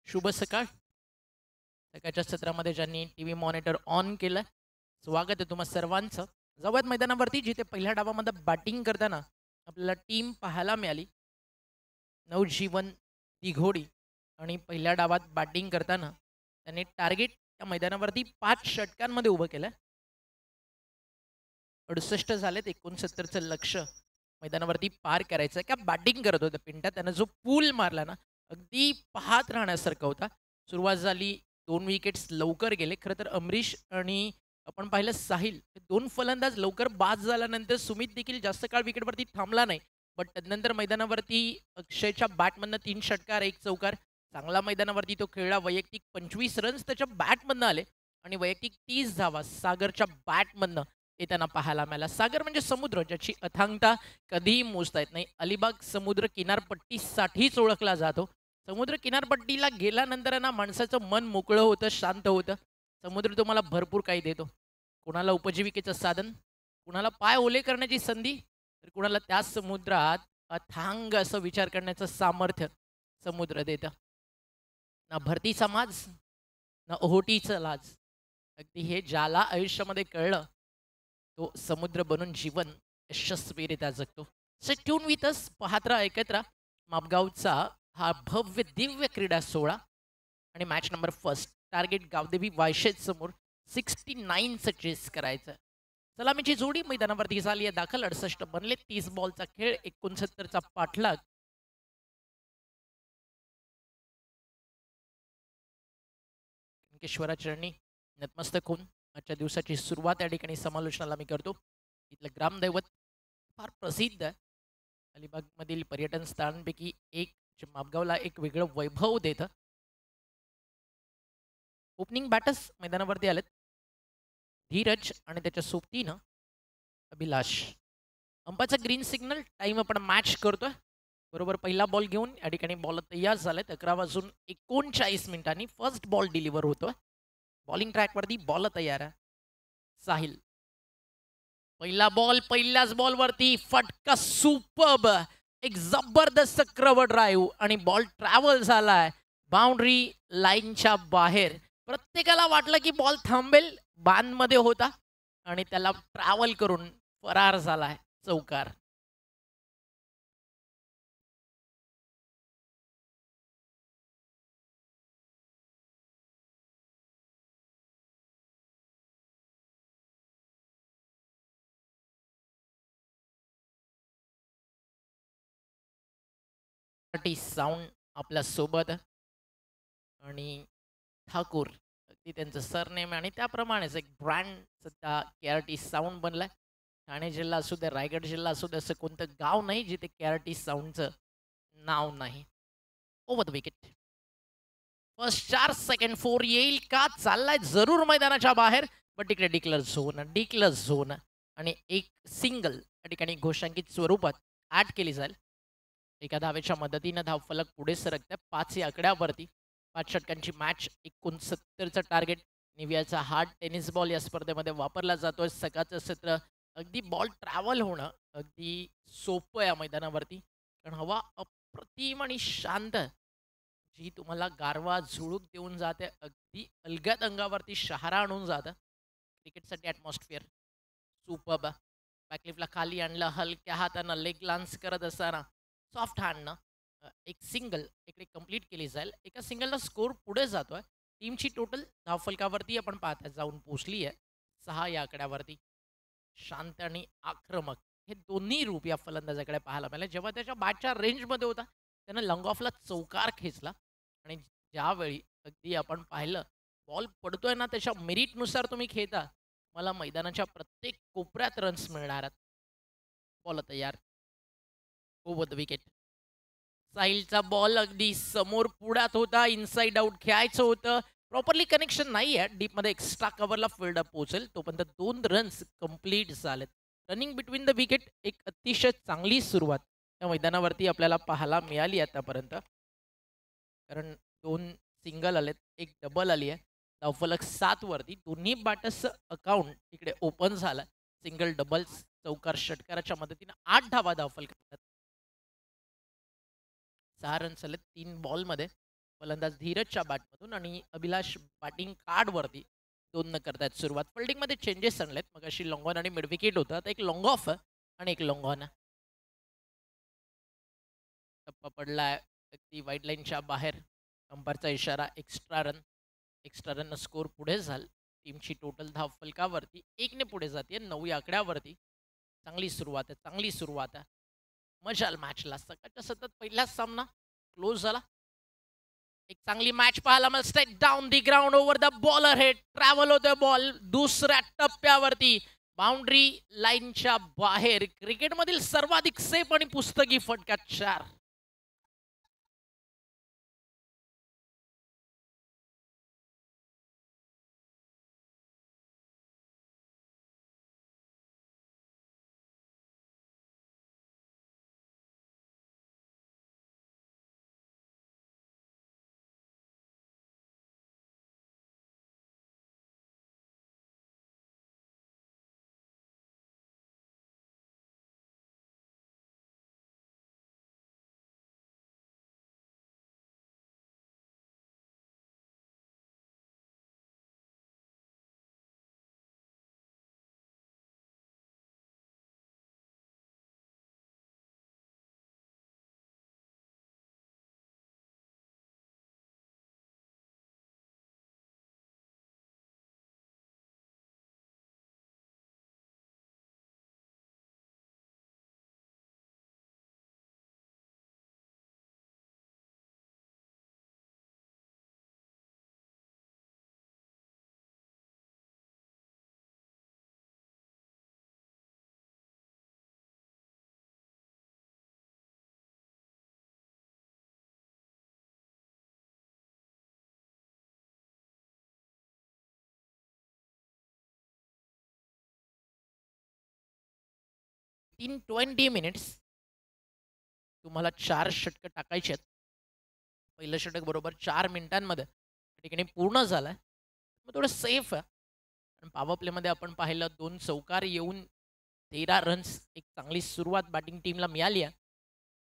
शुभ सकाळ. सकाळच्या सत्रामध्ये ज्यांनी टीव्ही मॉनिटर ऑन केलं स्वागत आहे तुम्हा सर्वांचं. जाऊयात मैदानावरती जिथे पहिल्या डावामध्ये बॅटिंग करताना आपल्याला टीम पाहायला मिळाली. नवजीवन दिघोडी आणि पहिल्या डावात बॅटिंग करताना त्यांनी टार्गेट त्या मैदानावरती 5 षटकांमध्ये उभं केलं. 68 झालेत. 69चं लक्ष मैदानावरती पार करायचं का बॅटिंग करत होतं पिंटा. त्यानं जो पूल मारला ना अगदी पाहत राहण्यासारखा होता. सुरुवात झाली 2 विकेट्स लवकर गेले. खरं तर अमरीश आणि आपण पाहिलं साहिल हे 2 फलंदाज लवकर बाद झाल्यानंतर सुमित देखील जास्त काळ विकेटवरती थांबला नाही. बट त्यानंतर मैदानावरती अक्षयच्या बॅटमधनं 3 षटकार 1 चौकार चांगला मैदानावरती तो खेळला. वैयक्तिक 25 रन्स त्याच्या बॅटमधनं आले आणि वैयक्तिक 30 धावा सागरच्या बॅटमधनं येताना पाहायला मिळाला. सागर म्हणजे समुद्र ज्याची अथांगता कधीही मोजता येत नाही. अलिबाग समुद्र किनारपट्टीसाठीच ओळखला जातो. समुद्र किनारपट्टीला गेल्यानंतर ना माणसाचं मन मोकळं होतं, शांत होतं. समुद्र तुम्हाला भरपूर काही देतो. कुणाला उपजीविकेचं साधन, कुणाला पाय ओले करण्याची संधी, तर कुणाला त्या समुद्रात अथांग असं विचार करण्याचं सामर्थ्य समुद्र देतं. ना भरती समाज ना ओहोटीचं लाज. अगदी हे ज्याला आयुष्यामध्ये कळलं तो समुद्र बनून जीवन यशस्वीरित्या जगतो. सो ट्यून विथ अस पाहत राहा ऐकत राहा मापगावचा हा भव्य दिव्य क्रीडा सोहळा. आणि match number first target Gavdevi Vayshet समोर 69चं चेस करायचं. सलामीची जोडी मैदानावरती झाली आहे दाखल. 68 बनले. 30 बॉलचा खेळ 69चा पाठलाग. केश्वराचरणी नतमस्तक होऊन आजच्या दिवसाची सुरुवात या ठिकाणी समालोचनाला मी करतो. इथलं ग्रामदैवत फार प्रसिद्ध आहे. अलिबागमधील पर्यटन स्थळांपैकी एक जे मापगावला एक वेगळं वैभव देतं. ओपनिंग बॅटर्स मैदानावरती आलेत. धीरज आणि त्याच्या सोबतीनं अभिलाष. अंपाचा ग्रीन सिग्नल टाइम आपण मॅच करतोय. बरोबर पहिला बॉल घेऊन या ठिकाणी बॉल तयार झालेत. 11:39 फर्स्ट बॉल डिलिव्हर होतोय. बॉलिंग ट्रॅकवरती बॉल तयार आहे. साहिल पहिला बॉल पहिल्याच बॉलवरती फटका सुपर्ब. एक जबरदस्त क्रवर ड्राईव्ह आणि बॉल ट्रॅव्हल झालाय बाउंड्री लाईनच्या बाहेर. प्रत्येकाला वाटलं की बॉल थांबेल. बांधमध्ये होता आणि त्याला ट्रॅव्हल करून फरार झालाय. चौकार. साऊंड आपल्या सोबत आणि ठाकूर अगदी त्यांचं सरनेम आणि त्याप्रमाणेच एक ब्रँड सध्या केआरटी साऊंड बनलाय. ठाणे जिल्हा असू दे रायगड जिल्हा असू दे असं कोणतं गाव नाही जिथे केआरटी साऊंडचं नाव नाही. Over the wicket. First 4 second 4 येईल का चाललाय जरूर मैदानाच्या बाहेर. बट तिकडे डिक्लर झोन आणि एक सिंगल या ठिकाणी घोषांकित स्वरूपात ॲड केली जाईल. एका धावेच्या मदतीनं धावफलक पुढे सरकते 5 या आकड्यावरती. 5 षटकांची मॅच. 69चं टार्गेट. निव्हियाचा हार्ड टेनिस बॉल या स्पर्धेमध्ये वापरला जातोय. सकाळचं सत्र अगदी बॉल ट्रॅव्हल होणं अगदी सोपं या मैदानावरती कारण हवा अप्रतिम आणि शांत जी तुम्हाला गारवा झुळूक देऊन जाते. अगदी अलगद अंगावरती शहारा आणून जातं. क्रिकेटसाठी ॲटमॉस्फिअर सुपर्ब. बॅकलिफ्टला खाली आणलं हलक्या हातानं लेग लान्स करत असताना सॉफ्ट हँडनं एक सिंगल इकडे कंप्लीट केली जाईल. एका सिंगलला स्कोर पुढे जातोय. टीमची टोटल धावफलकावरती आपण पाहता जाऊन पोचली आहे 6 या आकड्यावरती. शांत आणि आक्रमक हे दोन्ही रूप या फलंदाजाकडे पाहायला मिळाले. जेव्हा त्याच्या बॅटच्या रेंजमध्ये होता त्यानं लॉंग ऑफला चौकार खेचला आणि ज्यावेळी अगदी आपण पाहिलं बॉल पडतोय ना त्याच्या मेरिटनुसार तुम्ही खेळता मला मैदानाच्या प्रत्येक कोपऱ्यात रन्स मिळणार आहेत. बॉल तयार. Over the wicket. साहिलचा बॉल अगदी समोर पुढ्यात होता. इनसाइड आउट खेळायचं होतं. प्रॉपरली कनेक्शन नाही आहे. डीपमध्ये एक्स्ट्रा कव्हरला फील्ड पोहोचेल तोपर्यंत 2 रन्स कंप्लीट झालेत. रनिंग बिटवीन द विकेट एक अतिशय चांगली सुरुवात या मैदानावरती आपल्याला पाहायला मिळाली आतापर्यंत. कारण 2 सिंगल आलेत 1 डबल आली आहे. धावफलक 7 वरती दोन्ही बॅटर्सचं अकाउंट इकडे ओपन झालं. सिंगल डबल्स चौकार षटकाराच्या मदतीने 8 धावा धावफलकात. 6 रन सलग 3 बॉलमध्ये. फलंदाज धीरजच्या बॅटमधून आणि अभिलाष बॅटिंग कार्डवरती 2 न करतायत सुरुवात. फिल्डिंगमध्ये चेंजेस आणलेत. मग अशी लॉंग ऑन आणि मिड विकेट होतात. एक लॉंग ऑफ आणि एक लॉंग ऑन. टप्पा पडलाय अगदी व्हाईट लाईनच्या बाहेर. अंपायरचा इशारा extra run. Extra run score पुढे झाला. टीमची टोटल धाव फलकावरती 1 ने पुढे जाते 9 या आकड्यावरती. चांगली सुरुवात आहे, चांगली सुरुवात आहे. मजाल मॅचला. सकाळच्या सतत पहिलाच सामना क्लोज झाला. एक चांगली मॅच पाहायला मला. Straight down the ground over the bowler head. Travel होतोय बॉल दुसऱ्या टप्प्यावरती बाउंड्री लाईनच्या बाहेर. क्रिकेटमधील सर्वाधिक सेफ आणि पुस्तकी फटका 4. इन 20 मिनिट्स तुम्हाला 4 षटकं टाकायची आहेत. पहिलं षटक बरोबर 4 मिनिटांमध्ये त्या ठिकाणी पूर्ण झालं आहे. मग थोडं सेफ आहे. आणि पॉवर प्लेमध्ये आपण पाहिलं 2 चौकार येऊन 13 रन्स. एक चांगली सुरुवात बॅटिंग टीमला मिळाली आहे.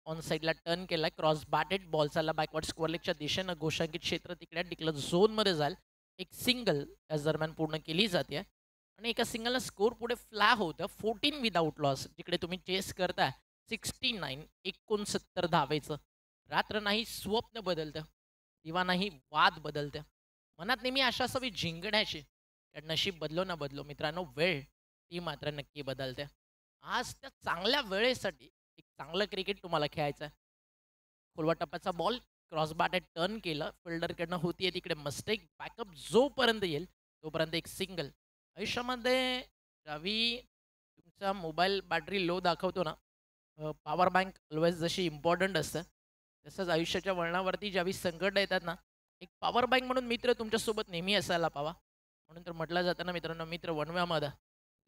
ऑन साईडला टर्न केला. क्रॉस बॅटेड बॉल चालला बॅकवर्ड स्क्वेअर लेगच्या दिशेनं. घोषांकित क्षेत्र तिकडे डिक्लेअर झोनमध्ये जाईल. एक सिंगल या दरम्यान पूर्ण केली जाते आणि एका सिंगलला स्कोर पुढे फ्लॅग होतं 14 विदाऊट लॉस. जिकडे तुम्ही चेस करताय 69 69 धावेचं. रात्र नाही स्वप्न बदलतं. दिवा नाही वाद बदलतं. मनात नेहमी आशा असावी जिंकण्याची. कारण नशीब बदलो ना बदलो मित्रांनो, वेळ ती मात्र नक्की बदलते. आज त्या चांगल्या वेळेसाठी एक चांगलं क्रिकेट तुम्हाला खेळायचं आहे. खोलवा टप्प्याचा बॉल क्रॉस बॅटेड टर्न केलं. फिल्डरकडनं होतीये तिकडे मिस्टेक. बॅकअप जोपर्यंत येईल तोपर्यंत एक सिंगल. आयुष्यामध्ये ज्यावेळी तुमचा मोबाईल बॅटरी लो दाखवतो ना, पॉवर बँक ऑलवेज जशी इम्पॉर्टंट असतं, तसंच आयुष्याच्या वळणावरती ज्यावेळी संकट येतात ना, एक पॉवर बँक म्हणून मित्र तुमच्यासोबत नेहमी असायला पावा. म्हणून तर म्हटलं जातं ना मित्रांनो, मित्र वणव्यामध्ये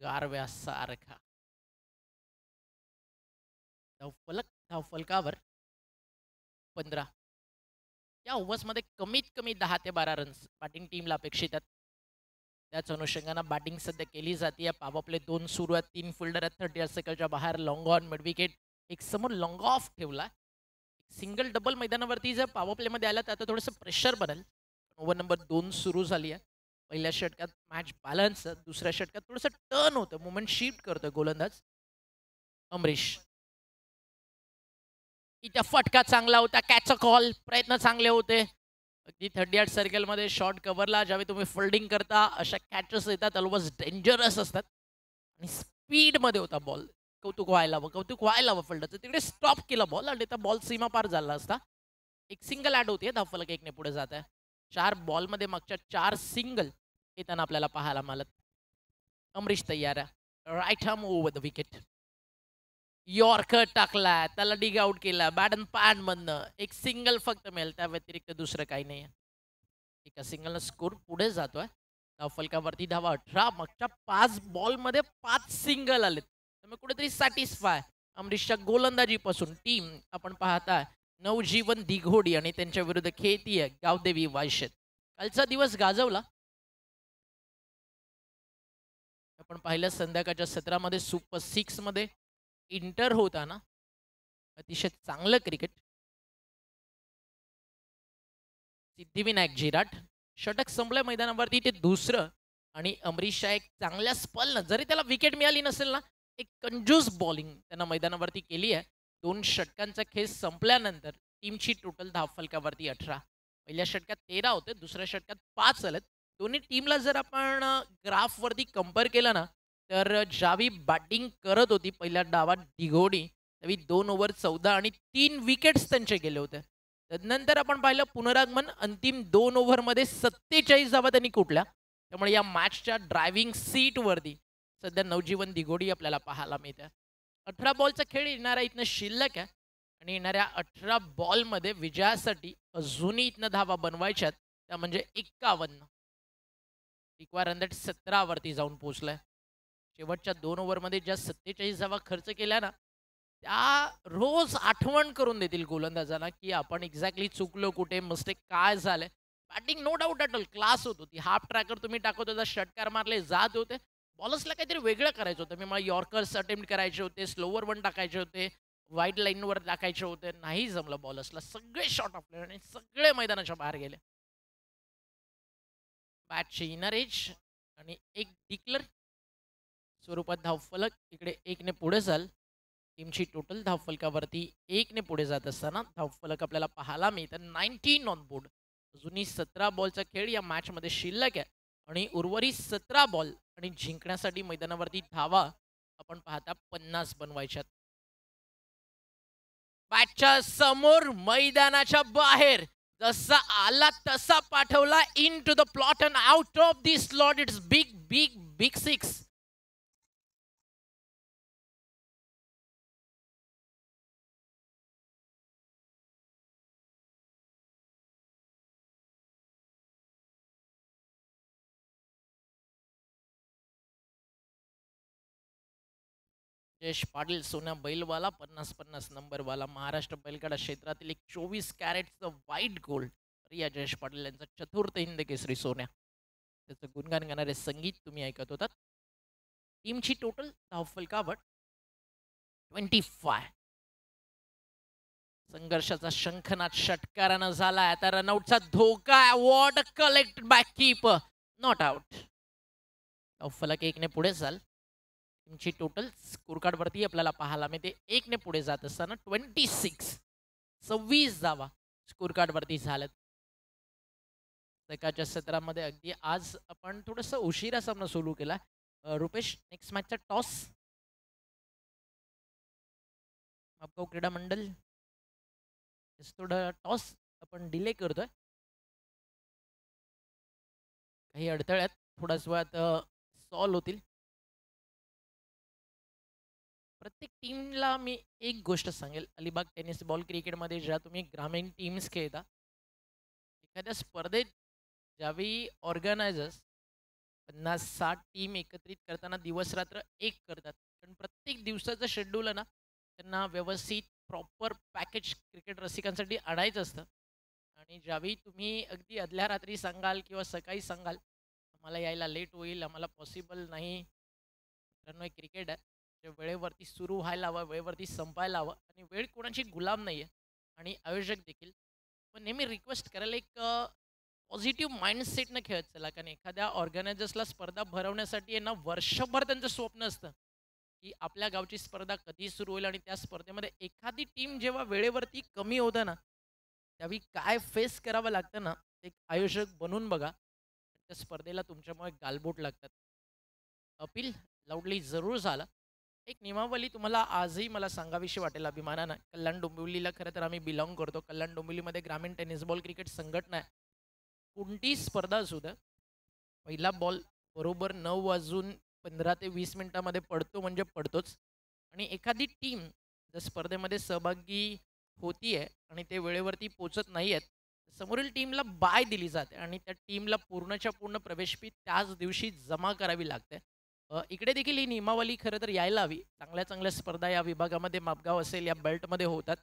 गारव्यासारखा. धावफलकावर 15. या ओव्हर्समध्ये कमीत कमी 10 ते 12 रन्स बॅटिंग टीमला अपेक्षित आहेत. त्याच अनुषंगानं बॅटिंग सध्या केली जाते. पॉवर प्ले 2 सुरू आहेत. 3 फिल्डर आहेत 30 सेकंडच्या बाहेर. Long on mid wicket. एक समोर लॉंग ऑफ ठेवला. सिंगल डबल मैदानावरती जर पॉवर प्लेमध्ये आला तर आता थोडंसं प्रेशर बनेल. ओव्हर नंबर 2 सुरू झाली आहे. पहिल्या षटकात मॅच बॅलन्स. दुसऱ्या षटकात थोडंसं टर्न होतं. मुवमेंट शिफ्ट करतोय गोलंदाज अमरीश. इथं फटका चांगला होता. Catch a call. प्रयत्न चांगले होते. अगदी 38 सर्कलमध्ये शॉर्ट कव्हरला ज्यावेळी तुम्ही फिल्डिंग करता अशा कॅचेस येतात ऑलमोस्ट डेंजरस असतात. आणि स्पीडमध्ये होता बॉल. कौतुक व्हायला हवं फिल्डरचं. तिकडे स्टॉप केला बॉल आणि त्या बॉल सीमा पार झाला असता. एक सिंगल ॲड होते. धावफलक 1 ने पुढे जात आहे. 4 बॉलमध्ये मागच्या 4 सिंगल येताना आपल्याला पाहायला मिळत. अमरीश तयार आहे. Right arm over the wicket. Yorker टाकला. त्याला डिग आउट केला. बॅट अँड पॅड मधनं एक सिंगल फक्त मिळेल. त्या व्यतिरिक्त दुसरं काही नाही आहे. एका सिंगलनं स्कोर पुढे जातोय. धावफलकावरती धावा 18. मागच्या 5 बॉलमध्ये 5 सिंगल आलेत. त्यामुळे कुठेतरी सॅटिस्फाय अमरीशच्या गोलंदाजीपासून. टीम आपण पाहताय नवजीवन दिघोडी आणि त्यांच्या विरुद्ध खेळतीये गावदेवी वायशेत. कालचा दिवस गाजवला आपण पाहिलं संध्याकाळच्या सत्रामध्ये सुपर 6 मध्ये इंटर होताना अतिशय चांगलं क्रिकेट. सिद्धिविनायक जिराट षटक संपल्या मैदानावरती, ते दुसरं. आणि अमरीश शाह एक चांगल्या स्पलनं, जरी त्याला विकेट मिळाली नसेल ना, एक कंजूस बॉलिंग त्यांना मैदानावरती केली आहे. 2 षटकांचा खेळ संपल्यानंतर टीमची टोटल धावफलकावरती 18. पहिल्या षटकात 13 होते, दुसऱ्या षटकात 5 आलेत. दोन्ही टीमला जर आपण ग्राफवरती कंपेअर केलं ना, तर ज्यावेळी बॅटिंग करत होती पहिल्या डावात दिघोडी, त्यावेळी 2 ओव्हर 14 आणि 3 विकेट्स त्यांचे गेले होते. तदनंतर आपण पाहिलं पुनरागमन, अंतिम 2 ओव्हरमध्ये 47 धावा त्यांनी कुठल्या. त्यामुळे या मॅचच्या ड्रायव्हिंग सीटवरती सध्या नवजीवन दिघोडी आपल्याला पाहायला मिळते. 18 बॉलचा खेळ येणारा इथनं शिल्लक आहे आणि येणाऱ्या 18 बॉलमध्ये विजयासाठी अजूनही इथनं धावा बनवायच्यात, त्या म्हणजे 51. टिकवा रनरेट 17 वरती जाऊन पोहोचलाय. शेवटच्या 2 ओव्हरमध्ये ज्या 47 धावा खर्च केल्या ना, त्या रोज आठवण करून देतील गोलंदाजांना की आपण एक्झॅक्टली चुकलो कुठे, मिस्टेक काय झालंय. Batting no doubt at all class होत होती. हाफ ट्रॅकर तुम्ही टाकत होता, षटकार मारले जात होते. बॉलर्सला काहीतरी वेगळं करायचं होतं. मी मला यॉर्कर्स अटेम्प्ट करायचे होते, स्लोवर वन टाकायचे होते, वाईड लाईनवर टाकायचे होते. नाही जमलं बॉलर्सला. सगळे शॉट ऑफ आणि सगळे मैदानाच्या बाहेर गेले. बॅटचे इनर एज आणि एक डिक्लर स्वरूपात धावफलक इकडे 1 ने पुढे जाल. टीमची टोटल धावफलकावरती 1 ने पुढे जात असताना धावफलक आपल्याला पाहायला मिळतं 19 ऑन बोर्ड. अजूनही 17 बॉलचा खेळ या मॅचमध्ये शिल्लक आहे आणि उर्वरित 17 बॉल आणि जिंकण्यासाठी मैदानावरती धावा आपण पाहता 50 बनवायच्यात. बॅटच्या समोर, मैदानाच्या बाहेर जसा आला तसा पाठवला into the plot and out of the slot. It's big big big 6. Jayesh Patil Sonya बैलवाला 50-50 नंबरवाला, महाराष्ट्र बैलगाडा क्षेत्रातील एक 24 कॅरेटचं व्हाईट गोल्ड. या जयेश पाटील यांचा चतुर्थ हिंद केसरी सोन्या. त्याचं गुणगान गाणारे संगीत तुम्ही ऐकत होतात. टीमची टोटल धावफलकावर 25. संघर्षाचा शंखनाद षटकारानं झाला. आता रनआउटचा धोका. What collected by keeper, not out. धावफलक 1 ने पुढे जाल. टीमची टोटल स्कोरकार्डवरती आपल्याला पाहायला मिळते 1 ने पुढे जात असताना 26 धावा स्कोरकार्डवरती झाल्यात. सकाळच्या सत्रामध्ये अगदी आज आपण थोडंसं उशिरा सामना सुरू केला. रुपेश, नेक्स्ट मॅचचा टॉस मापगाव क्रीडा मंडळ थोडं टॉस आपण डिले करतोय. काही अडथळ्यात थोड्याच वेळात सॉल्व होतील. प्रत्येक टीमला मी एक गोष्ट सांगेल, अलिबाग टेनिस बॉल क्रिकेटमध्ये ज्या तुम्ही ग्रामीण टीम्स खेळता, एखाद्या स्पर्धेत ज्यावेळी ऑर्गनायझर्स 50-60 टीम एकत्रित करताना दिवस रात्र एक करतात, पण प्रत्येक दिवसाचं शेड्यूल आहे ना, त्यांना व्यवस्थित प्रॉपर पॅकेज क्रिकेट रसिकांसाठी आणायचं असतं. आणि ज्यावेळी तुम्ही अगदी आदल्या रात्री सांगाल किंवा सकाळी सांगाल आम्हाला यायला लेट होईल, आम्हाला पॉसिबल नाही, मित्रांनो एक क्रिकेट आहे जे वेळेवरती सुरू व्हायला हवं, वेळेवरती संपायला हवं आणि वेळ कोणाची गुलाम नाही आहे. आणि आयोजक देखील पण नेहमी रिक्वेस्ट करायला एक पॉझिटिव्ह माइंडसेटनं खेळत चला. कारण एखाद्या ऑर्गनायझर्सला स्पर्धा भरवण्यासाठी आहे ना, वर्षभर त्यांचं स्वप्न असतं की आपल्या गावची स्पर्धा कधी सुरू होईल. आणि त्या स्पर्धेमध्ये एखादी टीम जेव्हा वेळेवरती कमी होतं ना, त्यावेळी काय फेस करावं लागतं ना, एक आयोजक बनून बघा. त्या स्पर्धेला तुमच्यामुळे गालबोट लागतात. अपील लाऊडली जरूर झाला. एक नियमावली तुम्हाला आजही मला सांगावीशी वाटेल अभिमानानं. कल्याण डोंबिवलीला खरं तर आम्ही बिलॉंग करतो. कल्याण डोंबिवलीमध्ये ग्रामीण टेनिस बॉल क्रिकेट संघटना आहे. कोणतीही स्पर्धा असू द्या, पहिला बॉल बरोबर 9:15 ते 20 मिनिटामध्ये पडतो म्हणजे पडतोच. आणि एखादी टीम जर स्पर्धेमध्ये सहभागी होती आहे आणि ते वेळेवरती पोचत नाही आहेत, समोरील टीमला बाय दिली जाते आणि त्या टीमला पूर्णच्या पूर्ण प्रवेश फी त्याच दिवशी जमा करावी लागते. इकडे देखील ही नियमावली खरं तर यायला हवी. चांगल्या चांगल्या स्पर्धा या विभागामध्ये मापगाव असेल या बेल्टमध्ये होतात.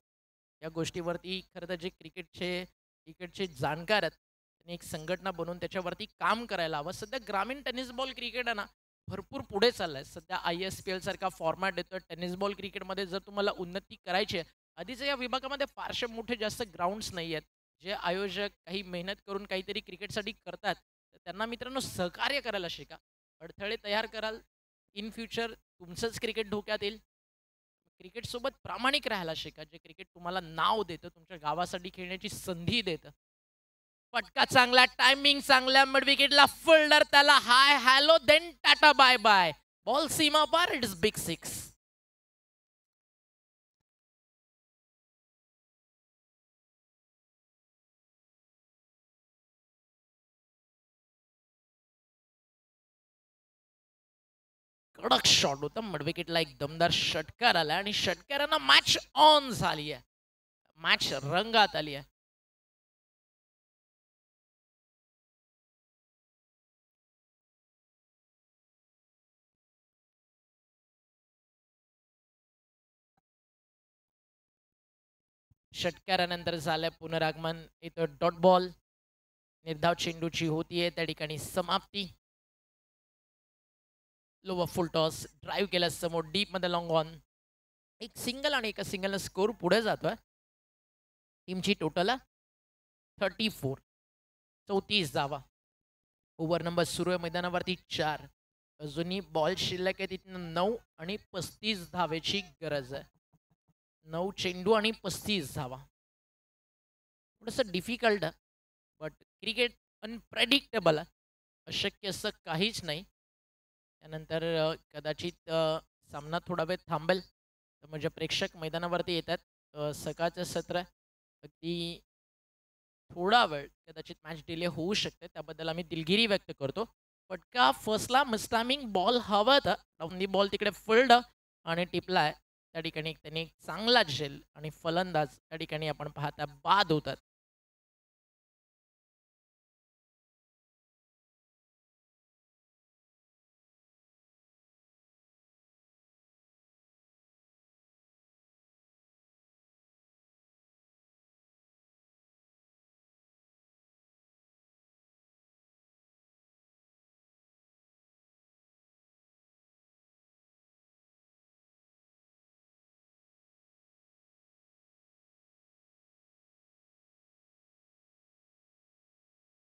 या गोष्टीवरती खरं तर जे क्रिकेटचे जाणकार आहेत त्यांनी एक संघटना बनवून त्याच्यावरती काम करायला हवं. सध्या ग्रामीण टेनिस बॉल क्रिकेट आहे ना, भरपूर पुढे चाललाय. सध्या ISPL सारखा फॉर्मॅट येतोय. टेनिस बॉल क्रिकेटमध्ये जर तुम्हाला उन्नती करायची आहे, आधीच्या या विभागामध्ये फारसे मोठे जास्त ग्राउंड्स नाही आहेत. जे आयोजक काही मेहनत करून काहीतरी क्रिकेटसाठी करतात, तर त्यांना मित्रांनो सहकार्य करायला शिका. अडथळे तयार कराल, इन फ्युचर तुमचंच क्रिकेट धोक्यात येईल. क्रिकेटसोबत प्रामाणिक राहायला शिका. जे क्रिकेट तुम्हाला नाव देतं, तुमच्या गावासाठी खेळण्याची संधी देतं. फटका चांगला, टायमिंग चांगला, मिड विकेटला फिल्डर त्याला hi hello then tata bye bye. Ball सीमा पार, इट इज बिग सिक्स. कडक शॉट होता, मिड विकेटला एक दमदार षटकार आला आणि षटकारांना मॅच ऑन झाली आहे. मॅच रंगात आली आहे. षटकारानंतर झालंय पुनरागमन. इथं डॉट बॉल निर्धाव चेंडूची होतीये त्या ठिकाणी समाप्ती. लोवर फुल टॉस ड्राईव्ह केला समोर डीप मध्ये लॉंग ऑन. एक सिंगल आणि एका सिंगलनं स्कोर पुढे जातोय. टीमची टोटल 34, 34 धावा. ओव्हर नंबर सुरू आहे मैदानावरती 4. अजूनही बॉल शिल्लक आहे तिथनं 9 आणि 35 धावेची गरज आहे. 9 चेंडू आणि 35 धावा. थोडंसं डिफिकल्ट आहे, बट क्रिकेट अनप्रेडिक्टेबल आहे. अशक्य असं काहीच नाही. त्यानंतर कदाचित सामना थोडा वेळ थांबेल, तर म्हणजे प्रेक्षक मैदानावरती येतात. सकाळचं सत्र अगदी थोडा वेळ कदाचित मॅच डिले होऊ शकते, त्याबद्दल आम्ही दिलगिरी व्यक्त करतो. फटका फर्स्टला मिसटायमिंग बॉल हवा होता. डाऊन दी बॉल तिकडे फिल्ड आणि टिपलाय. त्या ठिकाणी त्यांनी एक चांगला झेल आणि फलंदाज त्या ठिकाणी आपण पाहता बाद होतात.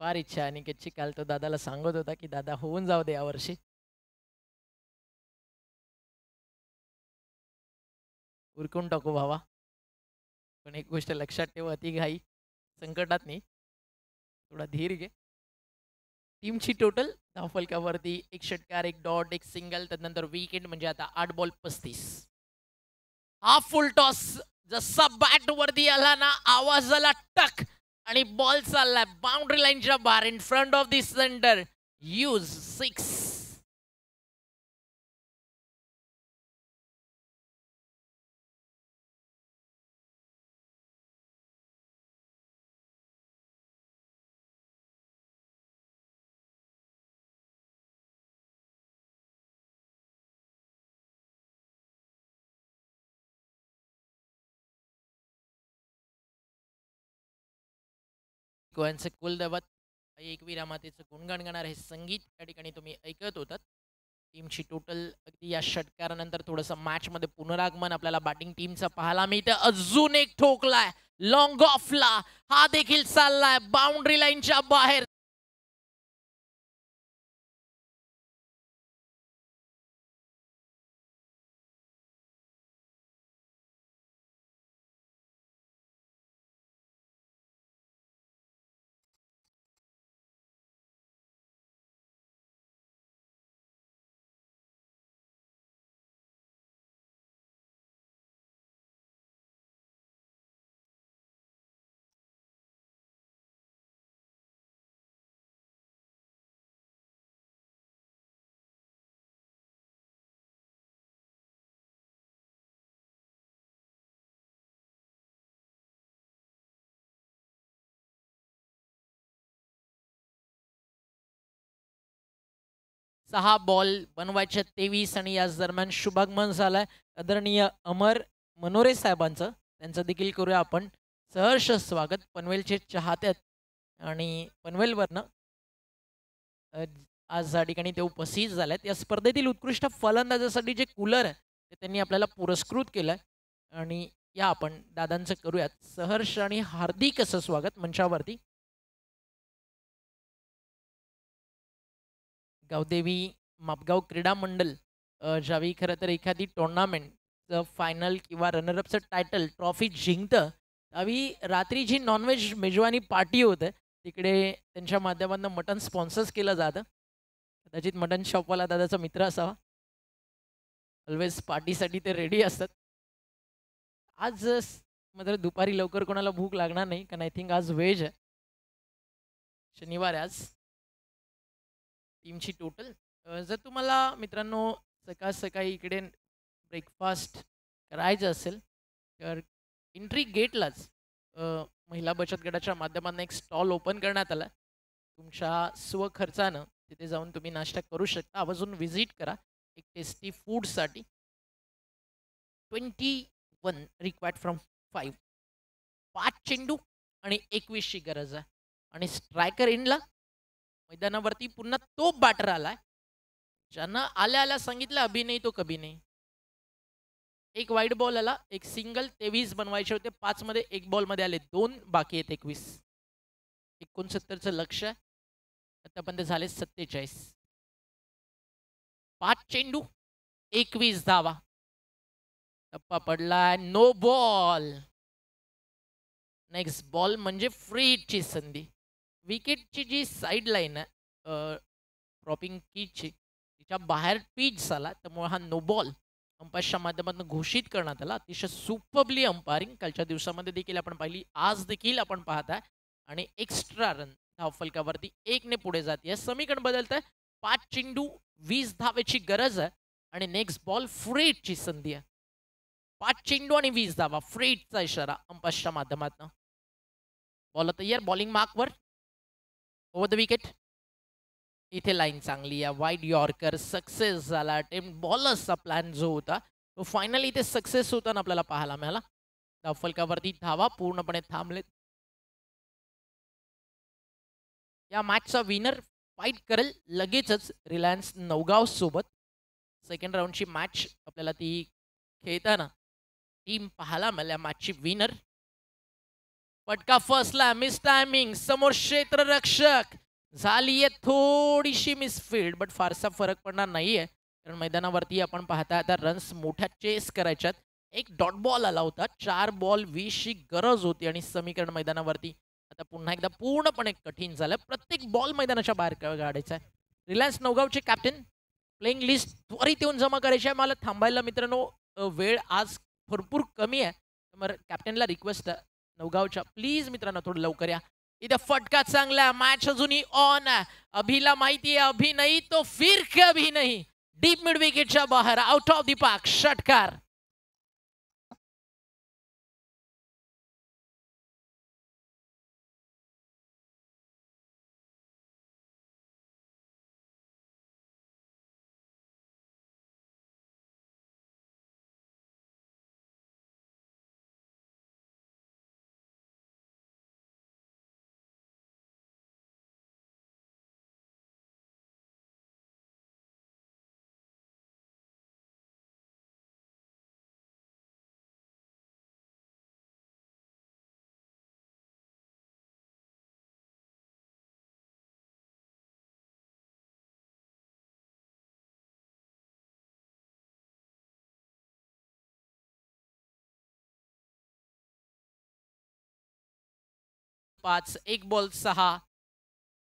फार इच्छा अनिकेतची. काल तो दादाला सांगत होता की दादा होऊन जाऊ दे यावर्षी. उरकून टाकू भावा, पण एक गोष्ट लक्षात ठेव, अति घाई संकटात नाही. थोडा धीर घे. टीमची टोटल धावफलकावरती एक षटकार, एक डॉट, एक सिंगल, त्यानंतर विकेट, म्हणजे आता 8 बॉल 35. हा फुल टॉस जसा बॅट वरती आला ना, आवाज आला टक आणि बॉल चाललाय बाउंड्री लाईनच्या बाहेर in front of the centre. Use 6. गोव्यांचे कुलदैवत एकवीरा मातेचं गुणगान गाणार हे संगीत त्या ठिकाणी तुम्ही ऐकत होतात. टीमची टोटल अगदी या षटकारानंतर थोडंसं मॅचमध्ये पुनरागमन आपल्याला बॅटिंग टीमचं पाहायला मिळतं. अजून एक ठोकलाय लॉंग ऑफला, हा देखील चाललाय बाउंड्री लाईनच्या बाहेर. सहा बॉल बनवायचे 23 आणि याच दरम्यान शुभागमन झालाय आदरणीय अमर मनोरे साहेबांचं. त्यांचं देखील करूया आपण सहर्ष स्वागत. पनवेलचे चाहते आहेत आणि पनवेलवरनं आज या ठिकाणी ते उपस्थित झालेत. या स्पर्धेतील उत्कृष्ट फलंदाजासाठी जे कूलर आहे ते त्यांनी आपल्याला पुरस्कृत केलं आहे आणि या आपण दादांचं करूयात सहर्ष आणि हार्दिक असं स्वागत मंचावरती. गावदेवी मापगाव क्रीडा मंडळ ज्यावेळी खरं तर एखादी टुर्नामेंटचं फायनल किंवा रनरअपचं टायटल ट्रॉफी जिंकतं त्यावेळी रात्री जी नॉनव्हेज मेजवानी पार्टी होते तिकडे त्यांच्या माध्यमातून मटन स्पॉन्सर्स केलं जातं. कदाचित मटन शॉपवाला दादाचा मित्र असावा. ऑलवेज पार्टीसाठी ते रेडी असतात. आज मात्र दुपारी लवकर कोणाला भूक लागणार नाही कारण आय थिंक आज व्हेज आहे. शनिवार आहे आज. टीमची टोटल जर तुम्हाला मित्रांनो सकाळ सकाळी इकडे ब्रेकफास्ट करायचं असेल तर एंट्री गेटलाच महिला बचत गटाच्या माध्यमातून एक स्टॉल ओपन करण्यात आला. तुमच्या स्वखर्चानं तिथे जाऊन तुम्ही नाश्ता करू शकता. आवर्जून व्हिजिट करा एक टेस्टी फूडसाठी. 21 required from 5. 5 चेंडू आणि 21ची गरज आहे आणि स्ट्रायकर इनला मैदानावरती पुन्हा तो बॅटर आलाय ज्यांना आल्या आल्या सांगितलं अभि नाही तो कभी नाही. एक वाईट बॉल आला, एक सिंगल. 23 बनवायचे होते, 5 मध्ये 1 बॉलमध्ये आले 2, बाकी आहेत 21. 69चं लक्ष आहे. आतापर्यंत झाले 47. 5 चेंडू 21 धावा. टप्पा पडलाय, नो बॉल. नेक्स्ट बॉल म्हणजे फ्री हिटची संधी. विकेटची जी साईड लाईन आहे ड्रॉपिंग कीची तिच्या बाहेर पिच झाला त्यामुळे हा नो बॉल अंपायरच्या माध्यमातून घोषित करण्यात आला. अतिशय सुपरबली अंपायरिंग कालच्या दिवसामध्ये देखील आपण पाहिली, आज देखील आपण पाहत आहे. आणि एक्स्ट्रा रन धावफलकावरती 1 ने पुढे जाते. समीकरण बदलत आहे. 5 चेंडू 20 धावेची गरज आहे आणि नेक्स्ट बॉल फ्री हिटची संधी आहे. 5 चेंडू आणि 20 धावा, फ्री हिटचा इशारा अंपायरच्या माध्यमातून. बॉल तयार, बॉलिंग मार्कवर ओव्हर द विकेट. इथे लाईन चांगली आहे. वाईड यॉर्कर सक्सेस झाला. टेम बॉलर्सचा प्लॅन जो होता तो फायनली इथे सक्सेस होताना आपल्याला पाहायला मिळाला. धावफलकावरती धावा पूर्णपणे थांबलेत. या मॅचचा विनर फाईट करेल लगेचच रिलायन्स नवगाव सोबत. सेकंड राऊंडची मॅच आपल्याला ती खेळताना टीम पाहायला मिळाल्या. मॅचची विनर पटका फर्स्टला मिस टायमिंग, समोर क्षेत्ररक्षक झालीये थोडीशी मिसफील्ड, बट फारसा फरक पडणार नाहीये कारण मैदानावरती आपण पाहता आता रन्स मोठ्या चेस करायच्यात. एक डॉट बॉल आला होता. 4 बॉल 20ची गरज होती आणि समीकरण मैदानावरती आता पुन्हा एकदा पूर्णपणे कठीण झालं. प्रत्येक बॉल मैदानाच्या बाहेर काढायचा आहे. रिलायन्स नवगावचे कॅप्टन प्लेइंग लिस्ट त्वरित येऊन जमा करायची आहे. मला थांबायला मित्रांनो वेळ आज भरपूर कमी आहे. तर कॅप्टनला रिक्वेस्ट आहे नवगावच्या, प्लीज मित्रांनो थोडं लवकर या. इथं फटका चांगला, मॅच अजूनही ऑन आहे. अभिला माहिती आहे अभि नाही तो फिर कभी नाही. डीप मिड विकेटच्या बाहेर, आउट ऑफ द पार्क, षटकार. पाच, 1 बॉल 6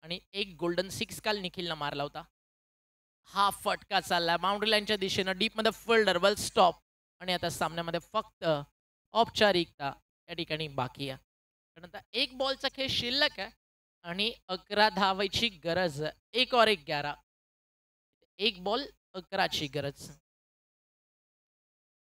आणि 1 गोल्डन 6 काल निखिलनं मारला होता. हा फटका चालला बाउंड्री लाईनच्या दिशेनं, डीप मध्ये फिल्डर वेल स्टॉप. आणि आता सामन्यामध्ये फक्त औपचारिकता या ठिकाणी बाकी आहे. कारण आता 1 बॉलचा खेळ शिल्लक आहे आणि 11 धावायची गरज. 1 और 1 11. 1 बॉल 11ची गरज.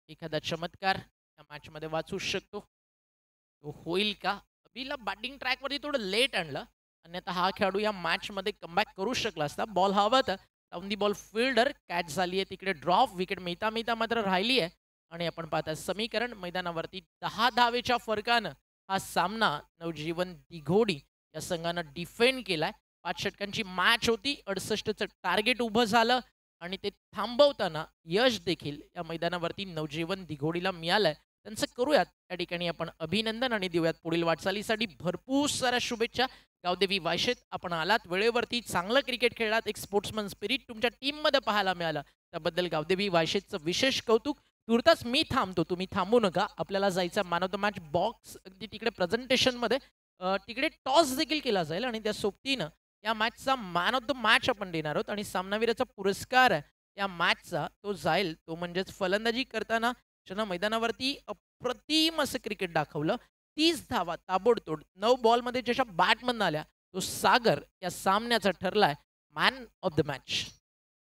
एखादा चमत्कार या मॅचमध्ये वाचू शकतो, तो होईल का? अभिला बॅटिंग ट्रॅकवरती थोडं लेट आणलं आणि आता हा खेळाडू या मॅचमध्ये कमबॅक करू शकला असता. बॉल हवा तर down the ball fielder catch झाली आहे. तिकडे ड्रॉप विकेट मिळता मिळता मात्र राहिली आहे. आणि आपण पाहता समीकरण मैदानावरती 10 धावेच्या फरकानं हा सामना नवजीवन दिघोडी या संघानं डिफेंड केलाय. 5 षटकांची मॅच होती. 68चं टार्गेट उभं झालं आणि ते थांबवताना यश देखील या मैदानावरती नवजीवन दिघोडीला मिळालंय. त्यांचं करूयात त्या ठिकाणी आपण अभिनंदन आणि देऊयात पुढील वाटचालीसाठी भरपूर साऱ्या शुभेच्छा. गावदेवी वायशेत, आपण आलात वेळेवरती, चांगलं क्रिकेट खेळलात, एक स्पोर्ट्समन स्पिरिट तुमच्या टीममध्ये पाहायला मिळालं. त्याबद्दल गावदेवी वायशेतचं विशेष कौतुक. तुर्तास मी थांबतो, तुम्ही थांबू नका. आपल्याला जायचं man of the match box अगदी तिकडे प्रेझेंटेशनमध्ये. तिकडे टॉस देखील केला जाईल आणि त्या सोबतीनं या मॅचचा मॅन ऑफ द मॅच आपण देणार आहोत आणि सामनावीराचा पुरस्कार आहे या मॅचचा तो जाईल, तो म्हणजेच फलंदाजी करताना ज्यानं मैदानावरती अप्रतिम असं क्रिकेट दाखवलं. 30 धावा ताबडतोड 9 बॉलमध्ये ज्याच्या बॅटमधनं आल्या, तो सागर या सामन्याचा ठरलाय मॅन ऑफ द मॅच.